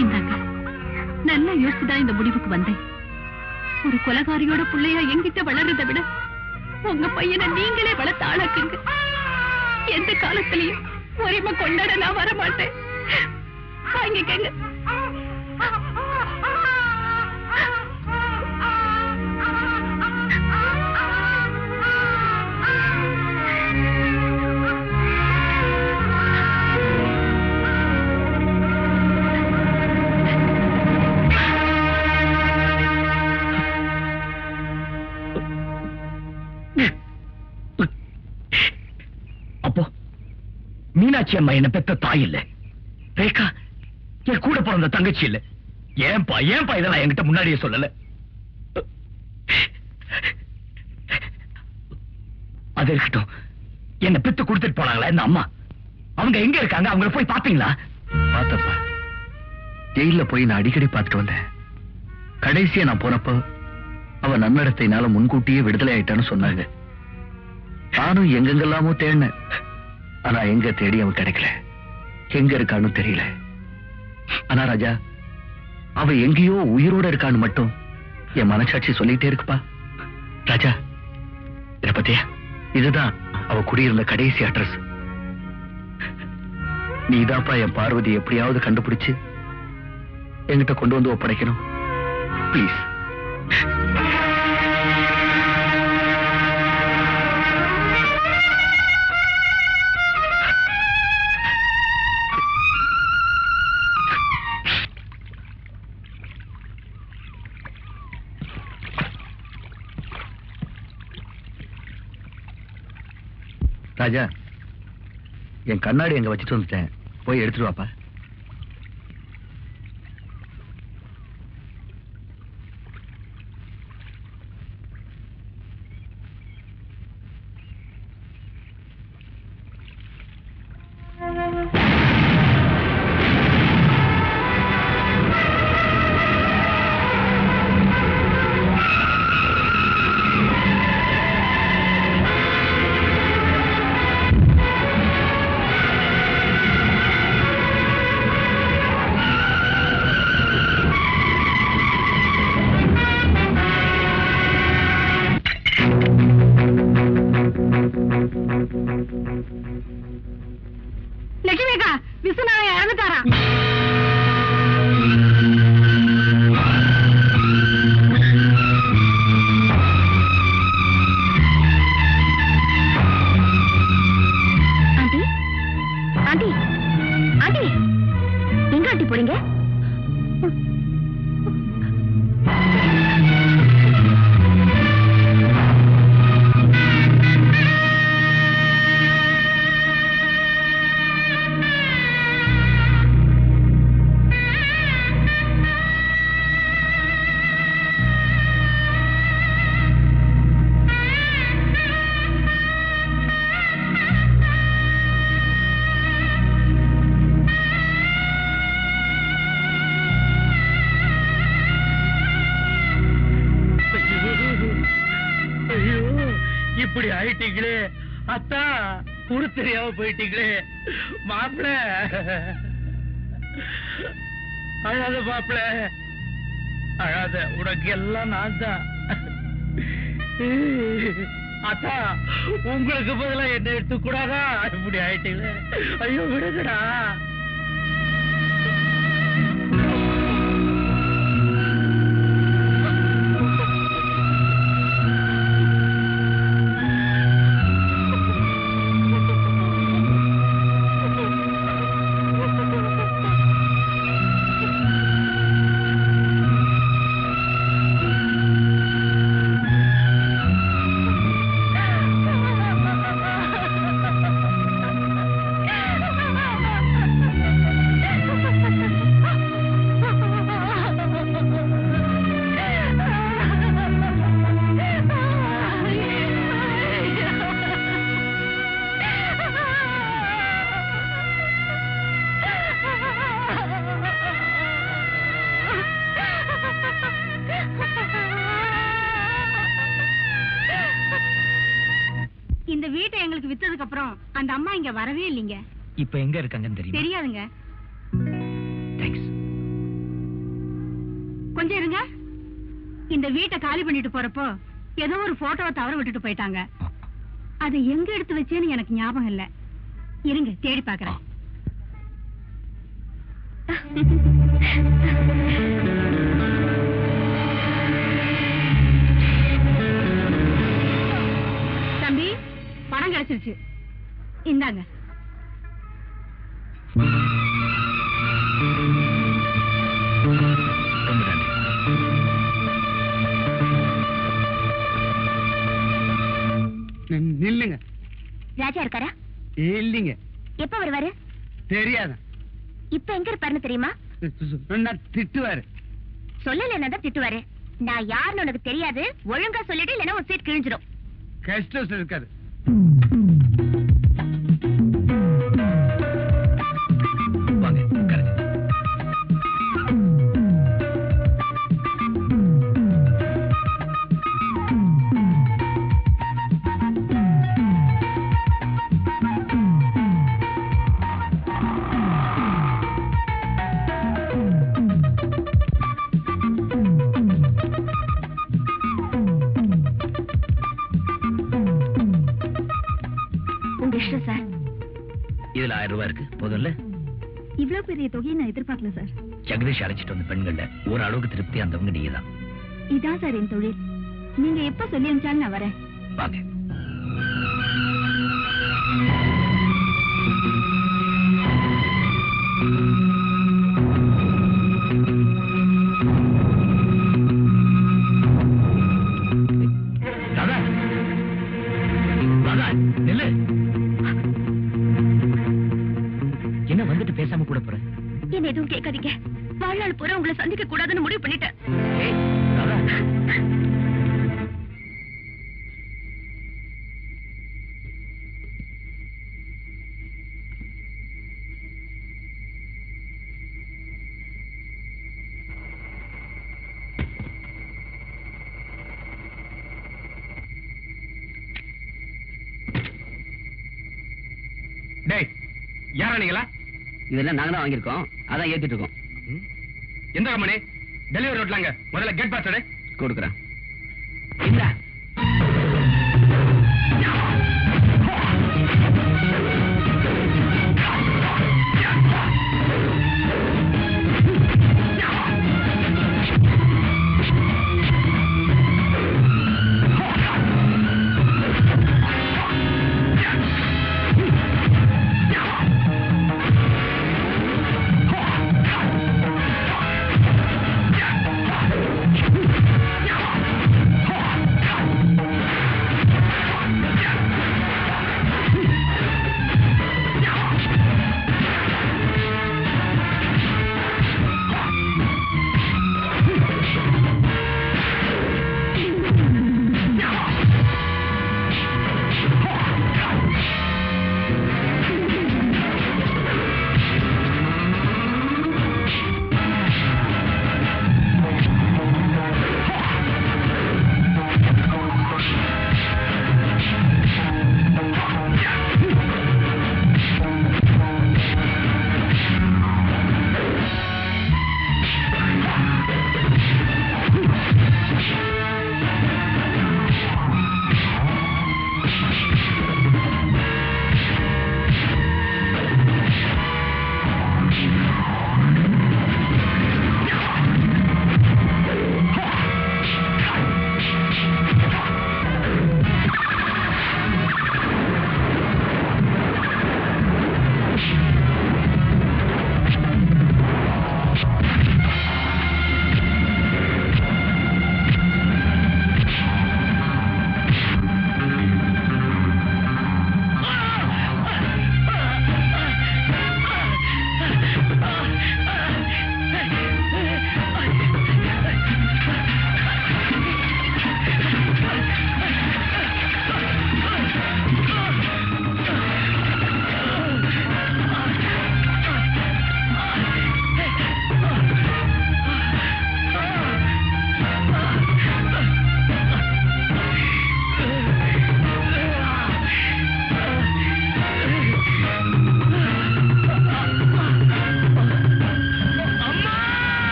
இந்தாங்க, நல்லா யோசிச்சுதான் இந்த முடிவுக்கு வந்தேன். ஒரு கொலகாரியோட பிள்ளையா என்கிட்ட வளர்றதை விட உங்க பையனை நீங்களே வளர்த்து ஆளாக்குங்க. எந்த காலத்திலையும் உரிமை கொண்டாட நான் வரமாட்டேன். வாங்கிக்கங்க. மீனாட்சி அம்மா என்ன பெத்த தாய் இல்ல, ரேகா என் கூட பிறந்த தங்கச்சி இல்ல. ஏன்பா இதெல்லாம் என்கிட்ட முன்னாடியே சொல்லல? அது இருக்கட்டும், என்ன பெத்து கொடுத்துட்டு போனாங்களா இந்த அம்மா? அவங்க எங்க இருக்காங்க? அவங்கள போய் பாத்தீங்களா? பார்த்தப்பா, ஜெயில போய் நான் அடிக்கடி பார்த்துட்டு வந்தேன். கடைசியா நான் போனப்போ அவ நன்னடத்தையினால முன்கூட்டியே விடுதலை ஆயிட்டான்னு சொன்னாங்க. நானும் எங்கெங்கெல்லாமோ தேடினேன். ஆனா எங்க தேடி அவன் கிடைக்கல. எங்க இருக்கான்னு தெரியல. ஆனா ராஜா, அவ எங்கேயோ உயிரோட இருக்கான்னு மட்டும் என் மனசாட்சி சொல்லிட்டே இருக்குப்பா. ராஜா, இத பத்தியா? இதுதான் அவ குடியிருந்த கடைசி அட்ரஸ். நீதாப்பா என் பார்வதி எப்படியாவது கண்டுபிடிச்சு என்கிட்ட கொண்டு வந்து ஒப்படைக்கணும். பிளீஸ். ராஜா, என் கண்ணாடி எங்க வச்சுட்டு வந்துட்டேன், போய் எடுத்துட்டு வாப்பா. லட்சுமிக்கா, விஸ்வநாதன் இறந்துட்டாராம். ஆண்டி, ஆண்டி, ஆண்டி, எங்க ஆண்டி போறீங்க? இப்படி ஆயிட்டீங்களே அத்தா, குரு தெரியாம போயிட்டீங்களே மாப்பிள. அழாத மாப்பிள, அழாத, உனக்கு எல்லாம் நான் தான். அத்தா, உங்களுக்கு பதிலா என்ன எடுத்துக்கூடாதா? இப்படி ஆயிட்டீங்களே, ஐயோ விடுங்கடா. இந்த வீட்டை எங்களுக்கு வித்ததுக்கு அப்புறம் அந்த அம்மா இங்க வரவே இல்லைங்க. இப்ப எங்க இருக்காங்கன்னு தெரியும்? தெரியாதுங்க. தேங்க்ஸ். கொஞ்சம் இருங்க. இந்த வீட்டை காலி பண்ணிட்டு போறப்போ ஏதோ ஒரு போட்டோவை தவற விட்டுட்டு போயிட்டாங்க. அதை எங்க எடுத்து வச்சேன்னு எனக்கு ஞாபகம் இல்ல. இருங்க, தேடி பாக்குறேன். தம்பி, பணம் கிடைச்சிருச்சு, இந்தாங்க. ரொம்ப நன்றி. நில்லுங்க. ராஜா இருக்காரா? இல்லைங்க. எப்ப வருவாரு? தெரியாது. இப்ப எங்க இருப்பாருன்னு தெரியுமா? திட்டுவாரு. சொல்லல என்னதான் திட்டுவாரு. நான் யாருன்னு உனக்கு தெரியாது. ஒழுங்கா சொல்லிட்டு இல்லைன்னா ஒரு சீட் கிழிஞ்சிடும். கஷ்டம் இருக்காது. வாங்க உட்காருங்க. சார், இதுல 1000 ரூபாய் இருக்கு. போதும்ல? இவ்வளவு பெரிய தொகையை நான் எதிர்பார்க்கல சார். ஜெகதீஷ் அழைச்சிட்டு வந்த பெண்கள்ல ஒரு அளவுக்கு திருப்தி அந்தவங்க நீங்க தான். இதான் சார் என் தொழில். நீங்க எப்ப சொல்லி அனுப்பிச்சாலும் நான் வரேன். வாங்க. ராதா, ராதா, நில்லு. என்ன வந்துட்டு பேசாம கூட போற? என்ன எதுவும் கேட்காதீங்க. வாழ்நாள் பூரா உங்களை சந்திக்க கூடாதுன்னு முடிவு பண்ணிட்டேன். ஏய், ராதா. டேய், யாரா நீங்களா? இதெல்லாம் நாங்க தான் வாங்கியிருக்கோம், அதான் ஏத்திட்டு இருக்கோம். எந்த கம்பெனி? டெலிவரி ரோட்லாங்க. முதல்ல கேட் பாஸ் எடு. கொடுக்குறேன். இல்ல.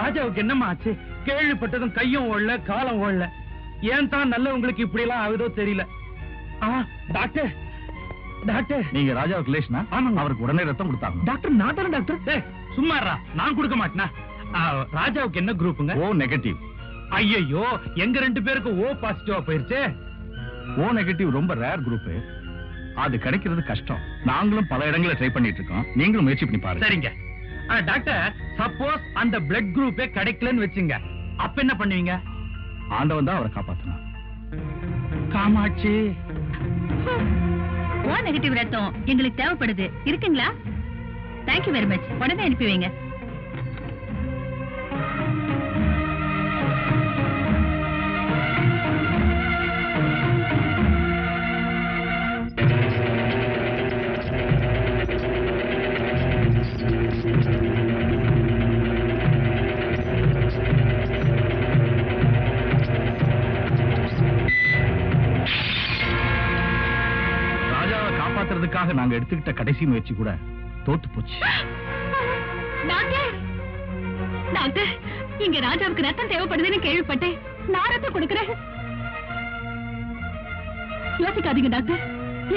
ராஜாவுக்கு என்னமா ஆச்சு? கேள்விப்பட்டதும் கையும் ஓடல, காலம் ஓடல. ஏன் தான் நல்லவங்களுக்கு இப்படி எல்லாம் ஆகுதோ தெரியல. டாக்டர், டாக்டர், நீங்க ராஜாவுக்கு ரிலேஷனா? ஆமாங்க. அவருக்கு உடனே ரத்தம் கொடுத்தாங்க. டாக்டர் நான் தானே டாக்டர். சும்மாறா, நான் கொடுக்க மாட்டேனா? ராஜாவுக்கு என்ன குரூப்புங்க? ஓ நெகட்டிவ். ஐயோ, எங்க 2 பேருக்கு ஓ பாசிட்டிவா போயிருச்சு. ஓ நெகட்டிவ் ரொம்ப ரேர் குரூப். அது கிடைக்கிறது கஷ்டம். நாங்களும் பல இடங்களை ட்ரை பண்ணிட்டு இருக்கோம். நீங்களும் முயற்சி பண்ணி பாருங்க. சரிங்க. டாக்டர், சப்போஸ் அந்த பிளட் குரூப்பே கிடைக்கலன்னு வச்சுங்க, அப்ப என்ன பண்ணுவீங்க? ஆண்டவன் தான் அவரை காப்பாத்தணும். காமாட்சி, ஓ நெகட்டிவ் ரத்தம் எங்களுக்கு தேவைப்படுது. இருக்குங்களா? Thank you very much. உடனே அனுப்பி வைங்க. காப்பாத்துறதுக்காக நாங்க எடுத்துக்கிட்ட கடைசி முயற்சி கூட தோத்து போச்சு. டாக்டர், டாக்டர், இங்க ராஜாவுக்கு ரத்தம் தேவைப்படுதுன்னு கேள்விப்பட்டேன். நான் ரத்தம் கொடுக்கிறேன். யோசிக்காதீங்க டாக்டர்,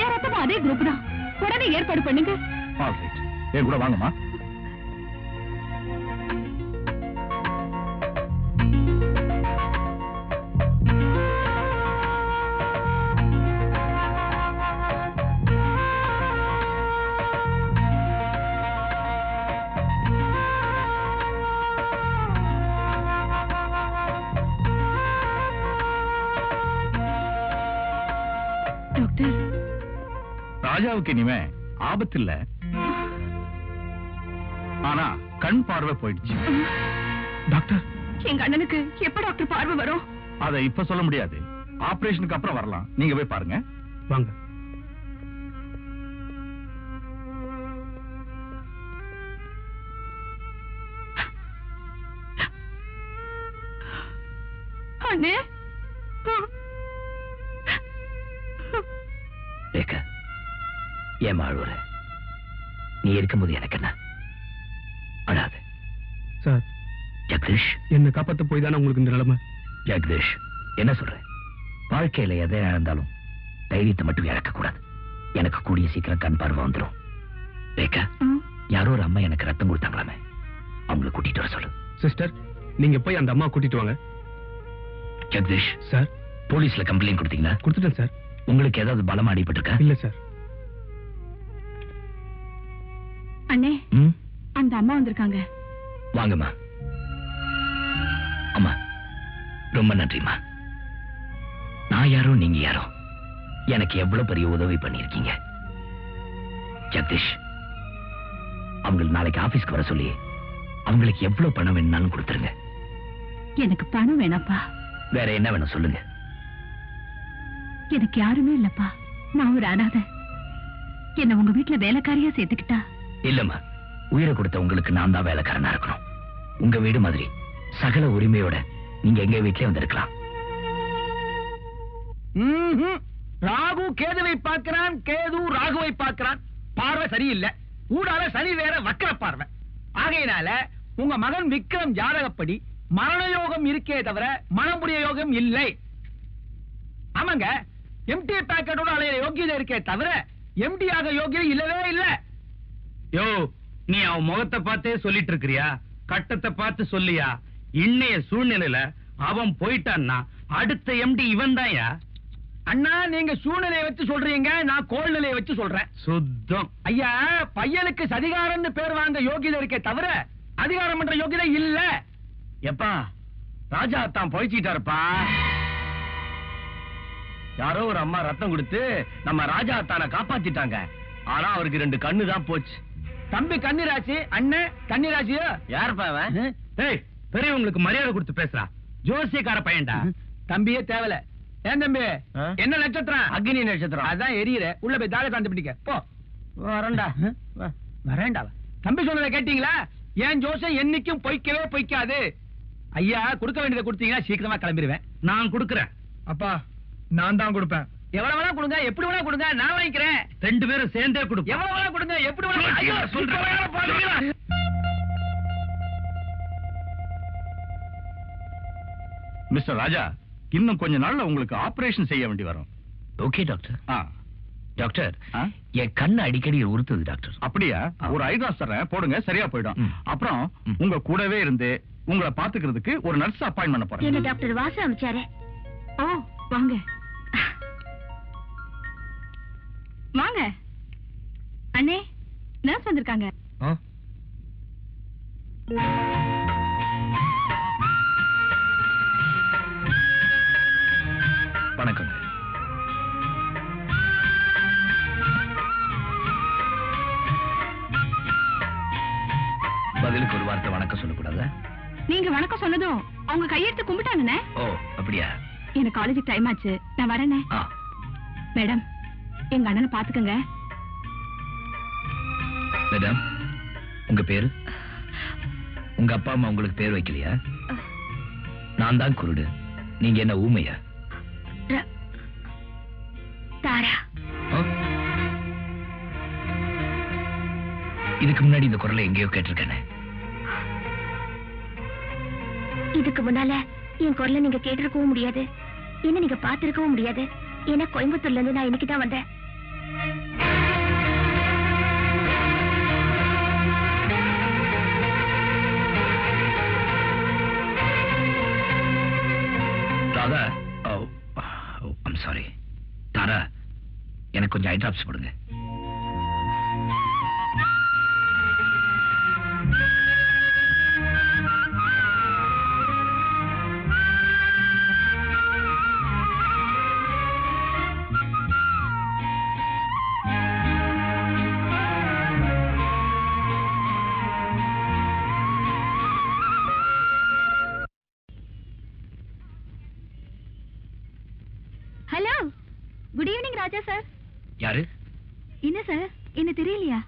என் ரத்தமும் அதே குரூப் தான். உடனே ஏற்பாடு பண்ணுங்க. ஆல்ரைட், என் கூட வாங்கம்மா. டாக்டர், ராஜாவுக்கு இனிமே ஆபத்து இல்ல, ஆனா கண் பார்வை போயிடுச்சு. டாக்டர், எங்க அண்ணனுக்கு எப்ப டாக்டர் பார்வை வரும்? அதை இப்ப சொல்ல முடியாது. ஆபரேஷனுக்கு அப்புறம் வரலாம். நீங்க போய் பாருங்க. வாங்க. அண்ணே, ஏன் அழுவுற? நீ இருக்கும்போது எனக்கு என்ன? அழாது. சார், ஜெகதீஷ், என்ன காப்பாத்த போய் தானே உங்களுக்கு இந்த நிலைமை. ஜெகதீஷ், என்ன சொல்ற? வாழ்க்கையில எதை இழந்தாலும் தைரியத்தை மட்டும் இழக்க கூடாது. எனக்கு கூடிய சீக்கிரம் கண் பார்வை வந்துடும். ரேகா, யாரோ ஒரு அம்மா எனக்கு ரத்தம் கொடுத்தாங்களாமே, அவங்களை கூட்டிட்டு வர சொல்லு. சிஸ்டர், நீங்க போய் அந்த அம்மா கூட்டிட்டு வாங்க. ஜெகதீஷ் சார், போலீஸ்ல கம்ப்ளைண்ட் கொடுத்தீங்களா? கொடுத்துட்டேன் சார். உங்களுக்கு ஏதாவது பலமா அடிபட்டிருக்கா? இல்ல சார். அண்ணே, ம், அந்த அம்மா வந்திருக்காங்க. வாங்கம்மா. அம்மா, ரொம்ப நன்றிம்மா. நான் யாரோ நீங்க யாரோ, எனக்கு எவ்வளவு பெரிய உதவி பண்ணிருக்கீங்க. ஜெகதீஷ், அவங்களுக்கு நாளைக்கு ஆபீஸ்க்கு வர சொல்லி அவங்களுக்கு எவ்வளவு பணம் வேணும்னாலும் கொடுத்துருங்க. எனக்கு பணம் வேணாப்பா. வேற என்ன வேணும் சொல்லுங்க. எனக்கு யாருமே இல்லப்பா. நான் ஒரு அனாதை. என்ன உங்க வீட்டுல வேலைக்காரியா சேர்த்துக்கிட்டா? இல்லம்மா, உயிரை கொடுத்த உங்களுக்கு நான் தான் வேலைக்காரனா இருக்கணும். உங்க வீடு மாதிரி சகல உரிமையோட நீங்க எங்க வீட்லயே வந்திருக்கலாம். ராகு கேதுவை பார்க்கிறான், கேது ராகுவை பார்க்கிறான். பார்வை சரியில்லை. ஊடால சனி வேற வக்கர பார்வை. ஆகையினால உங்க மகன் விக்ரம் ஜாதகப்படி மரண யோகம் இருக்கே தவிர மனமுடிய யோகம் இல்லை. ஆமாங்க, எம்டி பேக்கெட்டோட அலைய யோகியதை இருக்கே தவிர எம்டி ஆக யோகியம் இல்லவே இல்ல. யோ, நீ அவன் முகத்தை பார்த்தே சொல்லிட்டு இருக்கிறியா? கட்டத்தை பார்த்து சொல்லியா? இன்னைய சூழ்நிலையில அவன் போயிட்டான்னா அடுத்த எம்டி இவன் தான்யா. அண்ணா, நீங்க சூழ்நிலையை வச்சு சொல்றீங்க, நான் கோல்நிலையை வச்சு சொல்றேன். சுத்தம். ஐயா, பையனுக்கு சதிகாரம்னு பேர் வாங்க யோகியதை இருக்கே தவிர அதிகாரம் பண்ற யோகியதை இல்ல. எப்பா, ராஜா தான் பொழைச்சிட்டாருப்பா. யாரோ ஒரு அம்மா ரத்தம் கொடுத்து நம்ம ராஜா தான காப்பாத்திட்டாங்க. ஆனா அவருக்கு 2 கண்ணு தான் போச்சு. தம்பி கன்னிராசி, அண்ணன் கன்னிராசியோ? யாருப்பா அவன்? ஏய், பெரியவங்களுக்கு மரியாதை கொடுத்து பேசுறா. ஜோசியக்கார பையன்டா. தம்பியே தேவல. ஏன் தம்பி, என்ன நட்சத்திரம்? அக்னி நட்சத்திரம். அதான் எரியற. உள்ள போய் தாக சாந்தி பிடிக்க போ. வரண்டா. வரேண்டாவா? தம்பி சொன்னதை கேட்டீங்களா? ஏன் ஜோசியம் என்னைக்கும் பொய்க்கவே பொய்க்காது. ஐயா, கொடுக்க வேண்டியதை கொடுத்தீங்கன்னா சீக்கிரமா கிளம்பிடுவேன். நான் கொடுக்கிறேன். அப்பா, நான் தான் கொடுப்பேன். எவ்வளவு வேணா கொடுங்க, எப்படி வேணா கொடுங்க, நான் வாங்கிக்கிறேன். 2 பேரும் சேர்ந்தே கொடுப்போம். எவ்வளவு வேணா கொடுங்க, எப்படி வேணா. ஐயோ, சொல்றேன். மிஸ்டர் ராஜா, இன்னும் கொஞ்ச நாள்ல உங்களுக்கு ஆபரேஷன் செய்ய வேண்டி வரும். Okay doctor. டாக்டர், ஆ? என் கண்ணு அடிக்கடி உறுத்துது டாக்டர். அப்படியா? ஒரு ஐ டிராப் தரேன், போடுங்க, சரியா போயிடும். ம். அப்புறம் உங்க கூடவே இருந்து உங்களை பாத்துக்கிறதுக்கு ஒரு நர்ஸ் அப்பாயின்ட் பண்ண போறேன். என்ன டாக்டர் வாசு அமைச்சாரு? ஓ, வாங்க வாங்க வந்திருக்காங்க. வணக்கம். பதிலுக்கு ஒரு வார்த்தை வணக்கம் சொல்லக்கூடாதா? நீங்க வணக்கம் சொன்னதும் அவங்க கையெடுத்து கும்பிட்டாங்கண்ணே. ஓ அப்படியா? எனக்கு காலேஜுக்கு டைம் ஆச்சு, நான் வரேனே. மேடம், எங்க அண்ணனை பாத்துக்கங்க. மேடம், உங்க பேரு? உங்க அப்பா அம்மா உங்களுக்கு பேர் வைக்கலையா? நான் தான் குருடு, நீங்க என்ன ஊமையா? தாரா. இதுக்கு முன்னாடி இந்த குரலை எங்கேயோ கேட்டிருக்கேனே. இதுக்கு முன்னால என் குரலை நீங்க கேட்டிருக்கவும் முடியாது, என்ன நீங்க பாத்திருக்கவும் முடியாது. ஏன்னா கோயம்புத்தூர்ல இருந்து நான் இன்னைக்கு தான் வந்தேன். Radha, I'm sorry. தாரா, எனக்கு கொஞ்சம் ஐ டிராப்ஸ் போடுங்க. ஹலோ, குட் ஈவினிங் ராஜா சார். யாரு? என்ன சார், என்ன தெரியலையா?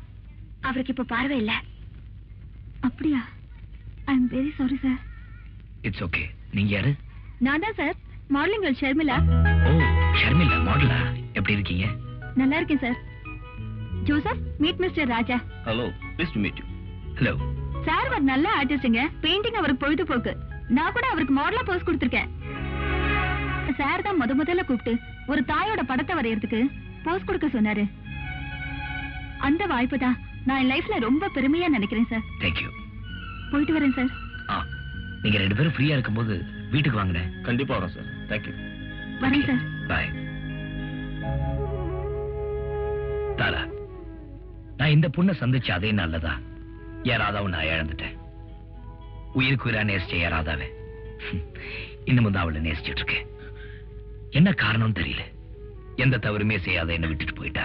அவருக்கு இப்ப பார்வை இல்ல. அப்படியா? I am very sorry sir. It's okay. நீங்க யாரு? நான் தான் சார், மாடலிங் கேர்ள் ஷர்மிளா. ஓ, ஷர்மிளா மாடலா? எப்படி இருக்கீங்க? நல்லா இருக்கேன் sir. Joseph, meet mister Raja. Hello, please to meet you. Hello. Sir ஒரு நல்ல ஆர்டிஸ்ட்ங்க, பெயிண்டிங் அவருக்கு பொழுதுபோக்கு. நான் கூட அவருக்கு மாடலா போஸ் கொடுத்திருக்கேன். சார் தான் முதல்ல கூப்பிட்டு ஒரு தாயோட படத்தை வரையறதுக்கு போஸ் கொடுக்க சொன்னாரு. அந்த வாய்ப்பு தான் நான் என் லைஃப்ல ரொம்ப பெருமையா நினைக்கிறேன் சார். Thank you. போயிட்டு வரேன் சார். நீங்க ரெண்டு பேரும் ஃப்ரீயா இருக்கும்போது வீட்டுக்கு வாங்க. கண்டிப்பா வரோம் சார். தேங்க்யூ. வரேன் சார். பாய். தாரா, நான் இந்த பொண்ணை சந்திச்ச அதே நல்லதா யாராவது நான் இழந்துட்டேன். உயிருக்கு உயிரா நேசிச்ச யாராதாவே இன்னமும் தான் அவளை நேசிச்சுட்டு இருக்கேன். என்ன காரணம் தெரியல, எந்த தவறுமே செய்யாத என்ன விட்டுட்டு போயிட்டா.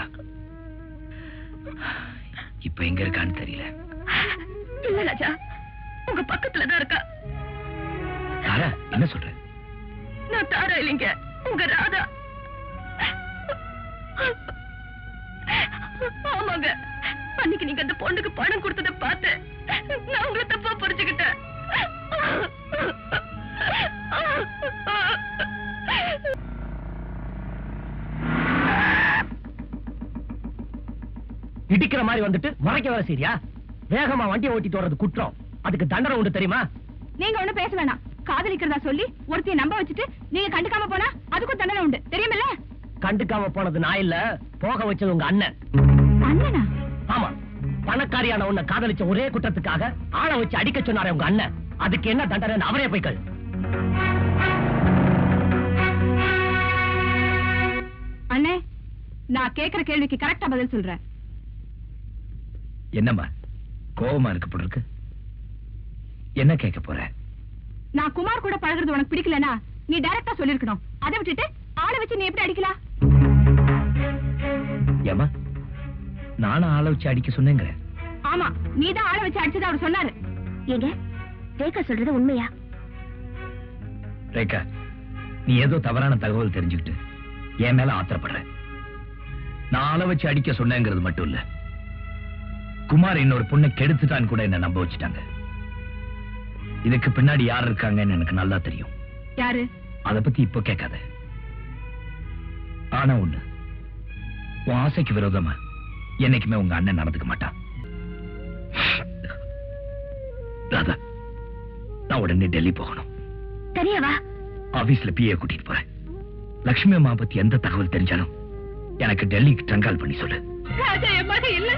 இப்ப எங்க இருக்கான்னு தெரியல. இல்ல ராஜா, உங்க பக்கத்துல தான் இருக்கா. தாரா, என்ன சொல்ற? நான் தாரா இல்லைங்க, உங்க ராதா. ஆமாங்க, அன்னைக்கு நீங்க அந்த பொண்ணுக்கு பணம் கொடுத்ததை பார்த்து நான் உங்களை தப்பா புரிஞ்சுக்கிட்டேன். இடிக்கிற மாதிரி வந்துட்டு மறைக்க வர சரியா? வேகமா வண்டியை ஓட்டிட்டு வர்றது குற்றம், அதுக்கு தண்டனை உண்டு தெரியுமா? நீங்க ஒண்ணு பேச வேணாம். காதலிக்கிறதா சொல்லி ஒருத்தைய நம்ப வச்சுட்டு நீங்க கண்டுக்காம போனா அதுக்கும் தண்டனை உண்டு, தெரியுமில்ல? கண்டுக்காம போனது நான் இல்ல, போக வச்சது உங்க அண்ணன். அண்ணனா? ஆமா, பணக்காரியான உன்னை காதலிச்ச ஒரே குற்றத்துக்காக ஆளை வச்சு அடிக்க சொன்னாரே உங்க அண்ணன். அதுக்கு என்ன தண்டனை அவரே போய் கேளு. அண்ணே, நான் கேக்குற கேள்விக்கு கரெக்டா பதில் சொல்றேன். என்னம்மா கோபமா இருக்கு போல இருக்கு? என்ன கேட்க போற? நான் குமார் கூட பழகுறது உனக்கு பிடிக்கலனா நீ டைரக்டா சொல்லிருக்கணும். அதை விட்டுட்டு ஆளை வச்சு நீ எப்படி அடிக்கலாம்? ஏமா, நானும் ஆளை வச்சு அடிக்க சொன்னேங்க. ஆமா, நீதான் ஆளை வச்சு அடிச்சது அவர் சொன்னாரு. ஏங்க, ரேகா சொல்றது உண்மையா? ரேகா, நீ ஏதோ தவறான தகவல் தெரிஞ்சுக்கிட்டு என் மேல ஆத்திரப்படுற. நான் ஆளை வச்சு அடிக்க சொன்னேங்கிறது மட்டும் இல்ல, குமார் இன்னொரு பொண்ணை கெடுத்துட்டான்னு கூட என்ன நம்ப வச்சுட்டாங்க. இதுக்கு பின்னாடி யார் இருக்காங்கன்னு எனக்கு நல்லா தெரியும். யாரு? அத பத்தி இப்ப கேட்காத. ஆனா ஒண்ணு, உன் ஆசைக்கு விரோதமா என்னைக்குமே உங்க அண்ணன் நடந்துக்க மாட்டான். ராதா, நான் உடனே டெல்லி போகணும். தனியாவா? ஆபீஸ்ல பிஏ கூட்டிட்டு போறேன். லட்சுமி அம்மா பத்தி எந்த தகவல் தெரிஞ்சாலும் எனக்கு டெல்லிக்கு ட்ரங்கால் பண்ணி சொல்லு. ராஜா என் மக இல்ல,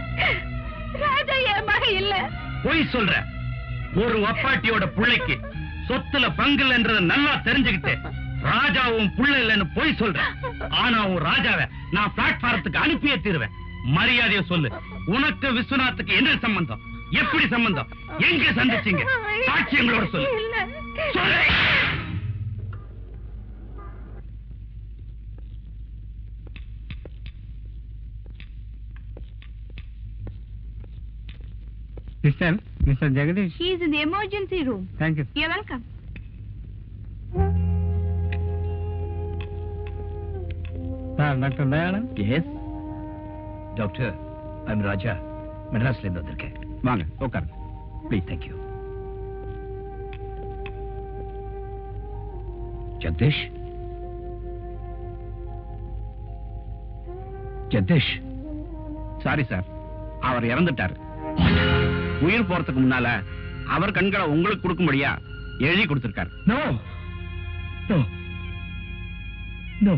ராஜா என் மக இல்ல. போய் சொல்ற. ஒரு அப்பாட்டியோட புள்ளைக்கு சொத்துல பங்கு இல்லைன்றத நல்லா தெரிஞ்சுக்கிட்டு ராஜாவும் புள்ள இல்லைன்னு போய் சொல்ற. ஆனா உன் ராஜாவை நான் பிளாட்பாரத்துக்கு அனுப்பியே தீருவேன். மரியாதைய சொல்லு. உனக்கு விஸ்வநாத்துக்கு என்ன சம்பந்தம்? எப்படி சம்பந்தம்? எங்க சந்திச்சீங்க? சாட்சியங்களோட சொல்லு. சொல்லு. Mr. Jagadish. He is in the emergency room. Thank you. You're welcome. Sir, Dr. Dayalan. Yes. Doctor, I'm Raja. மெட்ராஸ்ல இருந்து வந்திருக்கேன். வாங்க உட்காருங்க. Please. Thank you. Jagadish. Jagadish. Sorry sir, அவர் இறந்துட்டாரு. உயிர் போறதுக்கு முன்னால அவர் கண்களை உங்களுக்கு கொடுக்கும்படியா எழுதி கொடுத்திருக்காரு. No no no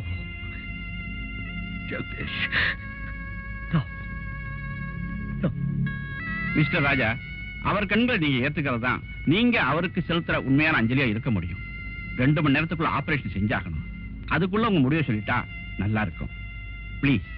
Jagadish. No no. Mister Raja, அவர் கண்களை நீங்க ஏத்துக்கிறது தான் நீங்க அவருக்கு செலுத்துற உண்மையான அஞ்சலியா இருக்க முடியும். 2 மணி நேரத்துக்குள்ள ஆபரேஷன் செஞ்சாகணும். அதுக்குள்ள உங்க முடிவை சொல்லிட்டா நல்லா இருக்கும். ப்ளீஸ்.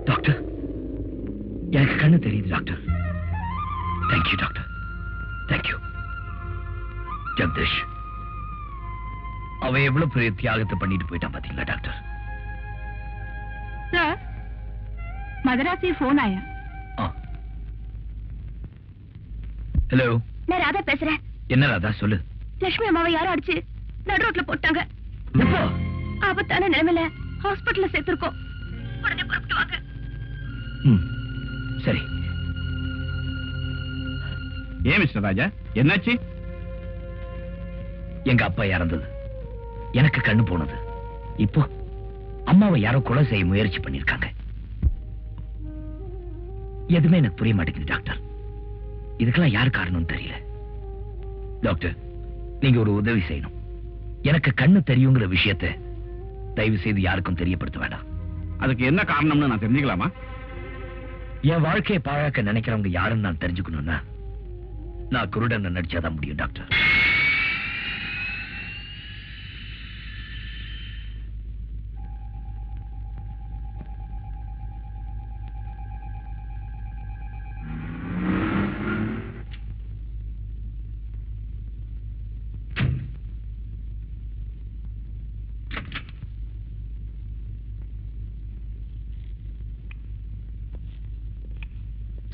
டாக்டர், எனக்கு கண்ணு தெரியுது doctor. Thank you doctor. Thank you. Jagdish, அவன் எவ்வளவு பெரிய தியாகத்தை பண்ணிட்டு போயிட்டான் பாத்தீங்களா டாக்டர்? सर, मद्रास से फोन आया. हेलो. நான் ராதா பேசுறேன். என்ன ராதா, சொல்லு. லட்சுமி அம்மாவை யாரும் அடிச்சு நடு ரோட்ல போட்டாங்க. எப்போ? ஆபத்தான நிலைமையில ஹாஸ்பிடல்ல சேர்த்திருக்கோம். உடனே புறப்பட்டு வாங்க. சரி. ஏன் மிஸ்டர் ராஜா, என்னாச்சு? எங்க அப்பா இறந்தது, எனக்கு கண்ணு போனது. இப்போ அம்மாவை யாரோ கொலை செய்ய முயற்சி பண்ணிருக்காங்க. எதுவுமே எனக்கு புரிய மாட்டேங்குது டாக்டர். இதுக்கெல்லாம் யார் காரணம் தெரியல. டாக்டர், நீங்க ஒரு உதவி செய்யணும். எனக்கு கண்ணு தெரியுங்கிற விஷயத்தை தயவு செய்து யாருக்கும் தெரியப்படுத்த வேண்டாம். அதுக்கு என்ன காரணம்னு நான் தெரிஞ்சுக்கலாமா? என் வாழ்க்கையை பாழாக்க நினைக்கிறவங்க யாருன்னு நான் தெரிஞ்சுக்கணும்னா நான் குருடன் நடிச்சாதான் முடியும் டாக்டர்.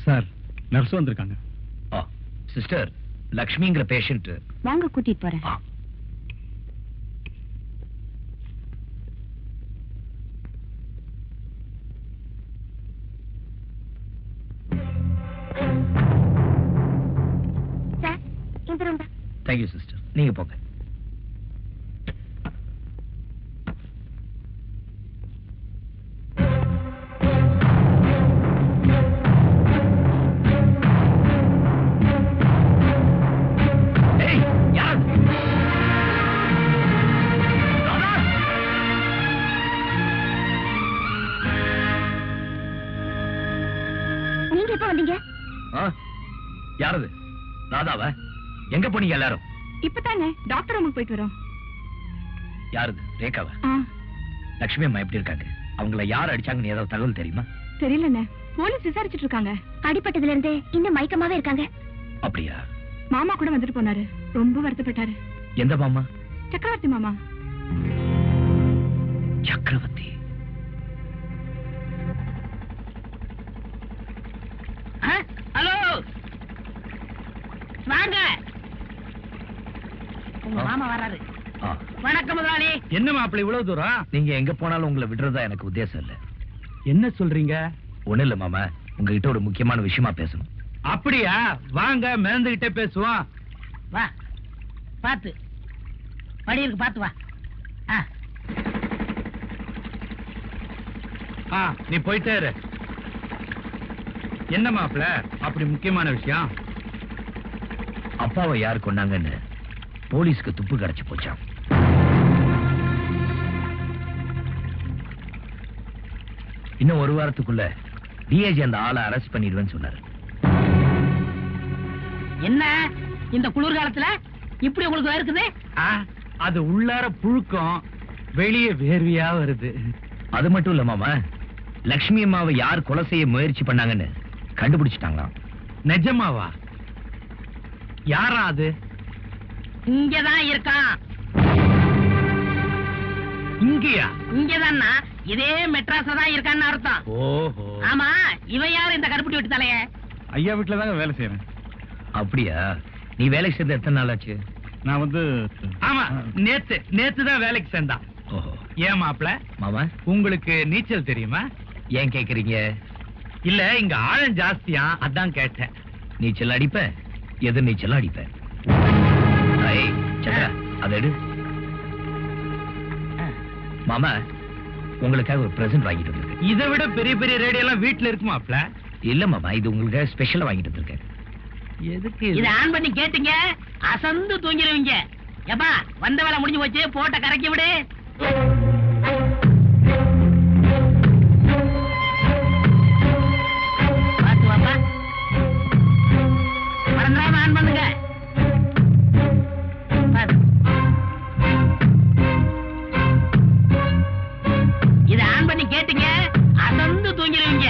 சார், நர்ஸ் வந்திருக்காங்க. சிஸ்டர், லக்ஷ்மிங்கிற பேஷண்ட். வாங்க, கூட்டிட்டு போறேன். சார், இந்த ரூம் தான். தேங்க்யூ சிஸ்டர், நீங்க போங்க. யாரது? ராதாவ? எங்க போனீங்க எல்லாரும்? இப்பதானே டாக்டர் ரூமுக்கு போயிட்டு வரோம். யாரது? ரேகாவா? லட்சுமி அம்மா எப்படி இருக்காங்க? அவங்கள யார் அடிச்சாங்கன்னு ஏதாவது தகவல் தெரியுமா? தெரியலண்ணே, போலீஸ் விசாரிச்சுட்டு இருக்காங்க. அடிபட்டதுல இருந்து இன்னும் மயக்கமாவே இருக்காங்க. அப்படியா? மாமா கூட வந்துட்டு போனாரு, ரொம்ப வருத்தப்பட்டாரு. எந்த மாமா? சக்கரவர்த்தி மாமா. சக்கரவர்த்தி? ஹலோ, வாங்க. உங்க மாமா வராரு. வணக்கம் முதலாளி. என்ன மாப்பிள்ளை இவ்வளவு தூரம்? நீங்க எங்க போனாலும் உங்களை விடுறதா எனக்கு உத்தேசம் இல்ல. என்ன சொல்றீங்க? ஒண்ணு இல்ல மாமா, உங்ககிட்ட ஒரு முக்கியமான விஷயமா பேசணும். அப்படியா? வாங்க மேந்துகிட்டே பேசுவோம். வா, பாத்து படி இருக்கு, பாத்து வா. நீ போயிட்டே இரு. என்ன மாப்பிள்ள அப்படி முக்கியமான விஷயம்? அப்பாவை யார் கொண்டாங்கன்னு போலீஸ்க்கு துப்பு கிடைச்சு போச்சாம். இன்னும் ஒரு வாரத்துக்குள்ள டிஐஜி அந்த ஆளை அரெஸ்ட் பண்ணிடுவேன்னு சொன்னாரு. என்ன இந்த குளிர்காலத்துல இப்படி உங்களுக்கு இருக்குது? அது உள்ளார புழுக்கம், வெளியே வேர்வையா வருது. அது மட்டும் இல்ல மாமா, லட்சுமி அம்மாவை யார் கொலை செய்ய முயற்சி பண்ணாங்கன்னு கண்டுபிடிச்சிட்டாங்களாம். நிஜமாவா? யாரா அது? இங்கதான் இருக்கான். இங்கயா? இங்கதான்னா இதே மெட்ராஸ்ல தான் இருக்கான்னு அர்த்தம். ஓஹோ. ஆமா, இவன் யாரு இந்த கருப்பட்டி விட்டு தலைய? ஐயா வீட்டுல தாங்க வேலை செய்யறேன். அப்படியா? நீ வேலைக்கு சேர்ந்து எத்தனை நாள் ஆச்சு? நான் வந்து ஆமா, நேத்து தான் வேலைக்கு சேர்ந்தான். ஓஹோ. ஏன் மாப்பிள்ள, மாமா உங்களுக்கு நீச்சல் தெரியுமா? ஏன் கேக்குறீங்க? இல்ல, இங்க ஆழம் ஜாஸ்தியா, அதான் கேட்டேன். நீச்சல் அடிப்பேன், எதிர் நீச்சல் அடிப்பேன். சந்திரா, அதை எடு. மாமா, உங்களுக்காக ஒரு பிரசன்ட் வாங்கிட்டு வந்திருக்கேன். இதை விட பெரிய பெரிய ரேடியோ எல்லாம் வீட்டுல இருக்குமாப்ல? இல்ல மாமா, இது உங்களுக்காக ஸ்பெஷலா வாங்கிட்டு வந்திருக்கேன். எதுக்கு இதை ஆன் பண்ணி கேட்டீங்க, அசந்து தூங்கிடுவீங்க. எப்பா, வந்த வேலை முடிஞ்சு போச்சு, போட்ட கரைக்கி விடு. பாத்து வாப்பா, மறந்துடாம ஆன் பண்ணுங்க. இதை ஆன் பண்ணி கேட்டீங்க, அசந்து தூங்கிடுவீங்க.